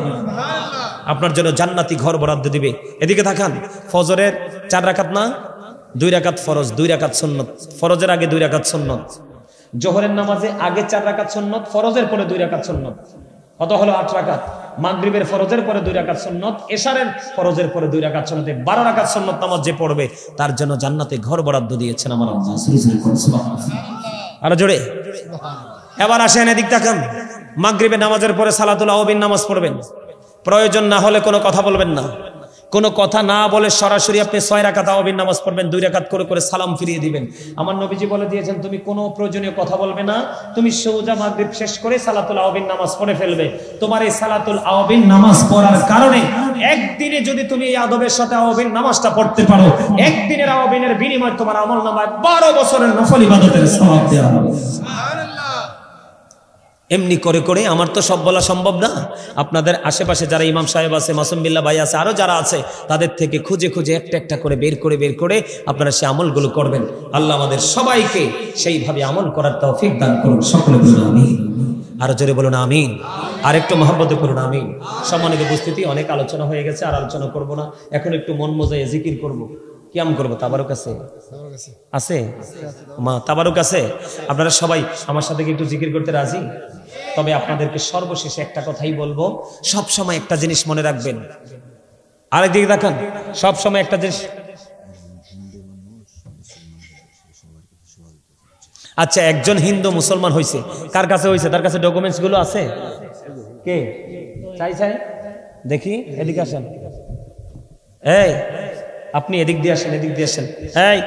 আপনার জন্য জান্নাতি ঘর বরাদ্দ দিবে। এদিকে দেখান, ফজরের 4 রাকাত না, 2 রাকাত ফরজ, 2 রাকাত সুন্নত, ফরজের আগে 2 রাকাত সুন্নত, জোহরের নামাজে আগে 4 রাকাত সুন্নত, ফরজের পরে 2 রাকাত সুন্নত, কত হলো 8 রাকাত। মাগরিবের ফরজের পরে 2 রাকাত সুন্নত, এশারের ফরজের পরে 2 রাকাত সুন্নতে 12 রাকাত সুন্নত নামাজ যে পড়বে তার জন্য জান্নাতে ঘর বরাদ্দ দিয়েছেন আমার আল্লাহ। আরো জোরে। এবার আসেন এদিক তাকান, মাগরিবের নামাজের পরে সালাতুল আওয়াবিন নামাজ পড়বেন, প্রয়োজন না হলে কোনো কথা বলবেন না, কোনো কথা না বলে সরাসরি আপনি 6 রাকাত তাওয়াবিন নামাজ পড়বেন, 2 রাকাত করে করে সালাম ফিরিয়ে দিবেন। আমার নবীজি বলে দিয়েছেন তুমি কোনো প্রয়োজনীয় কথা বলবে না, তুমি সোজা মাগরিব শেষ করে সালাতুল আওয়াবিন নামাজ পড়ে ফেলবে। তোমার এই সালাতুল আওয়াবিন নামাজ পড়ার কারণে একদিনে যদি তুমি এই আদবের সাথে আওয়াবিন নামাজটা পড়তে পারো, একদিনের আওয়াবিনের বিনিময়ে তোমার আমলনামায় 12 বছরের নফল ইবাদতের সওয়াব দেওয়া হবে। এমনি করে করে আমার তো সব বলা সম্ভব না। আপনাদের আশেপাশে যারা ইমাম সাহেব আছে, মাসুম বিল্লাহ ভাই আছে, আরো যারা আছে, তাদের থেকে খুঁজে খুঁজে একটা একটা করে বের করে আপনারা সেই আমলগুলো করবেন। আল্লাহ আমাদের সবাইকে সেইভাবে আমল করার তৌফিক দান করুন। সকলে বলুন আমিন। আরো জোরে বলুন আমিন। আর একটু মহব্বতে করুন আমিন। সম্মানিত উপস্থিতি, অনেক আলোচনা হয়ে গেছে, আর আলোচনা করব না। এখন একটু মন মজায় জিকির করব। কিয়াম করবো। তাবারুক আছে? আছে মা তাবারুক আছে? আপনারা সবাই আমার সাথে একটু জিকির করতে রাজি? তবে আপনাদেরকে সর্বশেষে একটা কথাই বলবো, সব সময় একটা জিনিস মনে রাখবেন। আরেকদিকে দেখান, সব সময় একটা জিনিস। আচ্ছা, একজন হিন্দু মুসলমান হয়েছে, কার কাছে হয়েছে? তার কাছে ডকুমেন্টস গুলো আছে? কে চাই দেখি, এদিকে আসেন। এই আপনি এদিক দিয়ে আসেন, এদিক দিয়ে আসেন। এই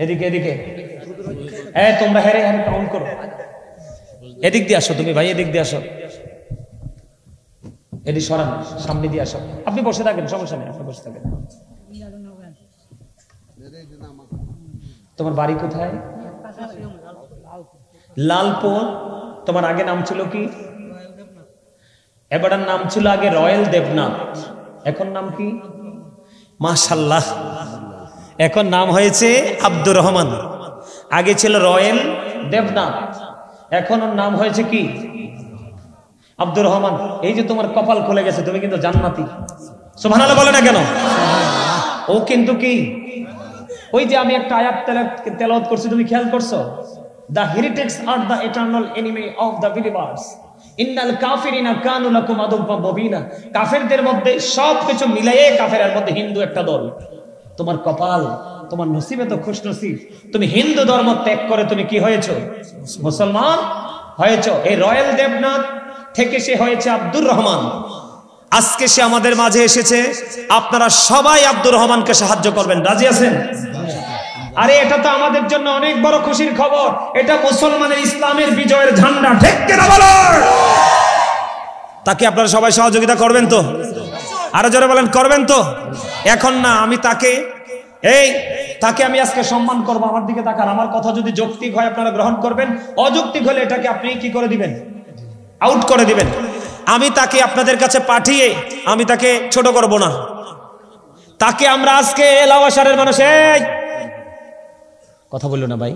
এদিকে এদিকে, এই তোমরা হেরে হেরে কাউন্ট করো। এদিক দিয়ে আসো তুমি ভাই, এদিক দিয়ে আসো। এদিক সরান, সামনে দিয়ে আসো। আপনি বসে থাকেন, সমস্যা নেই, আপনি বসে থাকেন। তোমার বাড়ি কোথায়? লালপুর। তোমার আগে নাম ছিল কি? এবারের নাম ছিল আগে রয়্যাল দেবনাথ, এখন নাম কি? মাশাআল্লাহ, এখন নাম হয়েছে আব্দুর রহমান। আগে ছিল রয়্যাল দেবনাথ, এখন ওর নাম হয়েছে কি? আব্দুর রহমান। এই যে তোমার কপাল খুলে গেছে, তুমি কিন্তু জান্নাতি। সুবহানাল্লাহ বলে না কেন? ও কিন্তু কি, ওই যে আমি একটা আয়াত তেলাওয়াত করছি, তুমি খেয়াল করছো? The heretics are the eternal enemy of the believers. ইন্নাল কাফিরিনা কানু লাকুম আদুওয়াম মুবিনা। কাফেরদের মধ্যে সবকিছু মিলাইয়ে কাফেরের মধ্যে হিন্দু একটা দল। তোমার কপাল, তোমার নসিবে তো খুশনসিব, তুমি হিন্দু ধর্ম ত্যাগ করে তুমি কি হয়েছো? মুসলমান হয়েছো। এই রয়্যাল দেবনাথ থেকে সে হয়েছে আব্দুর রহমান। আজকে সে আমাদের মাঝে এসেছে। আপনারা সবাই আব্দুর রহমানকে সাহায্য করবেন, রাজি আছেন? আরে এটা তো আমাদের জন্য অনেক বড় খুশির খবর। এটা মুসলমানের ইসলামের বিজয়ের ঝান্ডা, ঠিক কিনা বলেন? তাকে আপনারা সবাই সহযোগিতা করবেন তো? আরো জোরে বলেন, করবেন তো? এখন না, আমি তাকে আমি আজকে সম্মান করব। আমার দিকে তাকান। আমার কথা যদি যৌক্তিক হয় আপনারা গ্রহণ করবেন, অযৌক্তিক হলে এটাকে আপনি কি করে দিবেন? আউট করে দিবেন। আমি তাকে আপনাদের কাছে পাঠিয়ে আমি তাকে ছোট করব না। তাকে আমরা আজকে লাওয়াসারের মানুষ, কথা বললো না ভাই,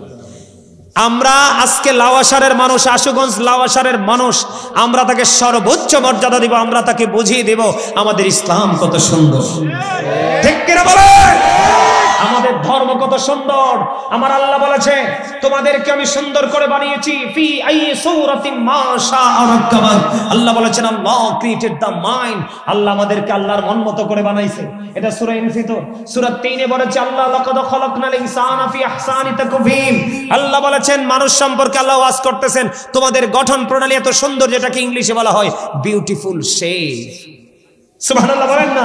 আমরা আজকে লাওয়াসারের মানুষ, আশুগঞ্জ লাওয়াসারের মানুষ, আমরা তাকে সর্বোচ্চ মর্যাদা দিব। আমরা তাকে বুঝিয়ে দেব আমাদের ইসলাম কত সুন্দর, ঠিক কিনা বলেন? আমাদের ধর্ম কত সুন্দর। আমার আল্লাহ বলেছে তোমাদেরকে আমি সুন্দর করে বানিয়েছি। ফি আই সূরাতিন মা শাআ রাক্কাবাক। আল্লাহ বলেছেন আল্লাহ ক্রিয়েটেড দ্য মাইন্ড। আল্লাহ আমাদেরকে আল্লাহর মন মতো করে বানাইছে। এটা সূরা ইনফিতর সূরা 3 এ বলেছে আল্লাহ লাকাদ খালাকনাল ইনসানা ফি আহসানি তাকওয়িম। আল্লাহ বলেছেন মানুষ সম্পর্কে আল্লাহ ওয়াজ করতেছেন তোমাদের গঠন প্রণালী এত সুন্দর, যেটাকে ইংলিশে বলা হয় বিউটিফুল শেপ। সুবহানাল্লাহ বলেন না?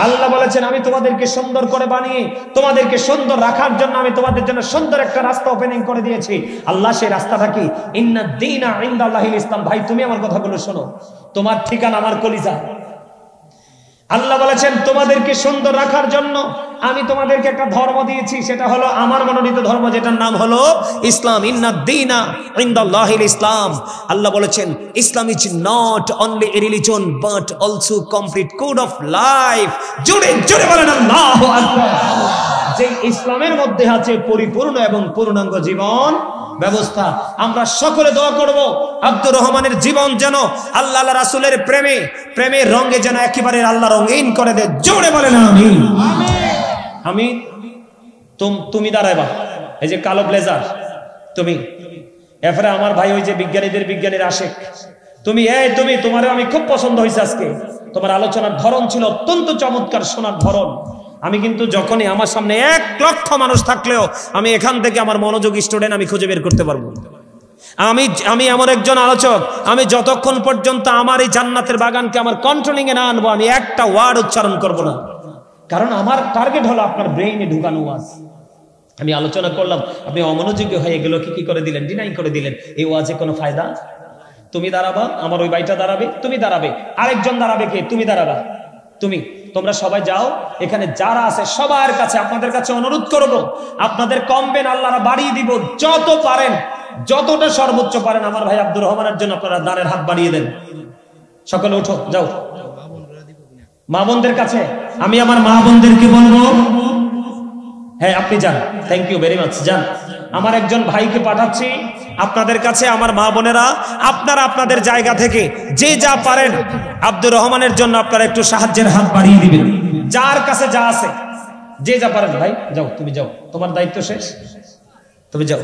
আল্লাহ বলেছেন আমি তোমাদেরকে সুন্দর করে বানিয়ে তোমাদেরকে সুন্দর রাখার জন্য আমি তোমাদের জন্য সুন্দর একটা রাস্তা ওপেনিং করে দিয়েছি। আল্লাহ সেই রাস্তাটা কি? ইন্নাদ দীনা ইনদাল্লাহিল ইসলাম। ভাই তুমি আমার কথাগুলো শোনো, তোমার ঠিকানা আমার কলিজা। আল্লাহ বলেছেন তোমাদেরকে সুন্দর রাখার জন্য আমি তোমাদেরকে একটা ধর্ম দিয়েছি, সেটা হলো আমার মনোনীত ধর্ম, যেটার নাম হলো ইসলাম। ইন্নাদ দীনা ইনদাল্লাহিল ইসলাম। আল্লাহ বলেছেন Islam is not only a religion but also complete code of life. জোরে জোরে বলেন আল্লাহু আকবার। যে ইসলামের মধ্যে আছে পরিপূর্ণ এবং পূর্ণাঙ্গ জীবন ব্যবস্থা। আমরা সকলে দোয়া করব আব্দুর রহমানের জীবন যেন আল্লাহ রাসূলের প্রেমের রঙে যেন একেবারে আল্লাহ রঙিন করে দেয়। জোরে বলেন আমিন। আমিন। তুমি দাঁড়াইবা, এই যে কালো ব্লেজার তুমি, এরপরে আমার ভাই ওই যে বিজ্ঞানীর আশেক তুমি, তোমারও আমি খুব পছন্দ হয়েছে আজকে। তোমার আলোচনার ধরন ছিল অত্যন্ত চমৎকার, শোনার ধরন। আমি কিন্তু যখনই আমার সামনে 1 লক্ষ মানুষ থাকলেও আমি এখান থেকে আমার মনোযোগী স্টুডেন্ট আমি খুঁজে বের করতে পারবো। আমি এমন একজন আলোচক, আমি যতক্ষণ পর্যন্ত আমার এই জান্নাতের বাগানকে আমার কন্ট্রোলিং এ না আনবো, আমি একটা ওয়ার্ড উচ্চারণ করব না। কারণ আমার টার্গেট হলো আপনার ব্রেইনে ঢুকানো ওয়াজ। আমি আলোচনা করলাম, আপনি অমনোযোগী হয়ে এগুলোকে কি করে দিলেন, ডিনাই করে দিলেন। এই ওয়াজে কোনো ফায়দা? তুমি দাঁড়াবা, আমার ওই ভাইটা দাঁড়াবে, তুমি দাঁড়াবে, আরেকজন দাঁড়াবে, কে? তুমি দাঁড়াবা। তোমরা সবাই যাও, এখানে যারা আছে সবার কাছে আপনাদের কাছে অনুরোধ করব, আপনাদের কমবেন আল্লাহরা বাড়িয়ে দিব, যত পারেন, যতটা সর্বোচ্চ পারেন আমার ভাই আব্দুর রহমানের জন্য আপনারা দানের হাত বাড়িয়ে দেন। সকলে উঠো, যাও। মা বোনদের কাছে আমি আমার মা বোনদেরকে বলবো, হ্যাঁ আপনি যান, থ্যাংক ইউ ভেরি মাচ, যান। আমার একজন ভাইকে পাঠাচ্ছি আপনাদের কাছে। আমার মা বোনেরা, আপনারা আপনাদের জায়গা থেকে যে যা পারেন আব্দুর রহমানের জন্য আপনারা একটু সাহায্যের হাত বাড়িয়ে দিবেন। যার কাছে যা আছে, যে যা পারেন। ভাই যাও, তুমি যাও, তোমার দায়িত্ব শেষ, তুমি যাও।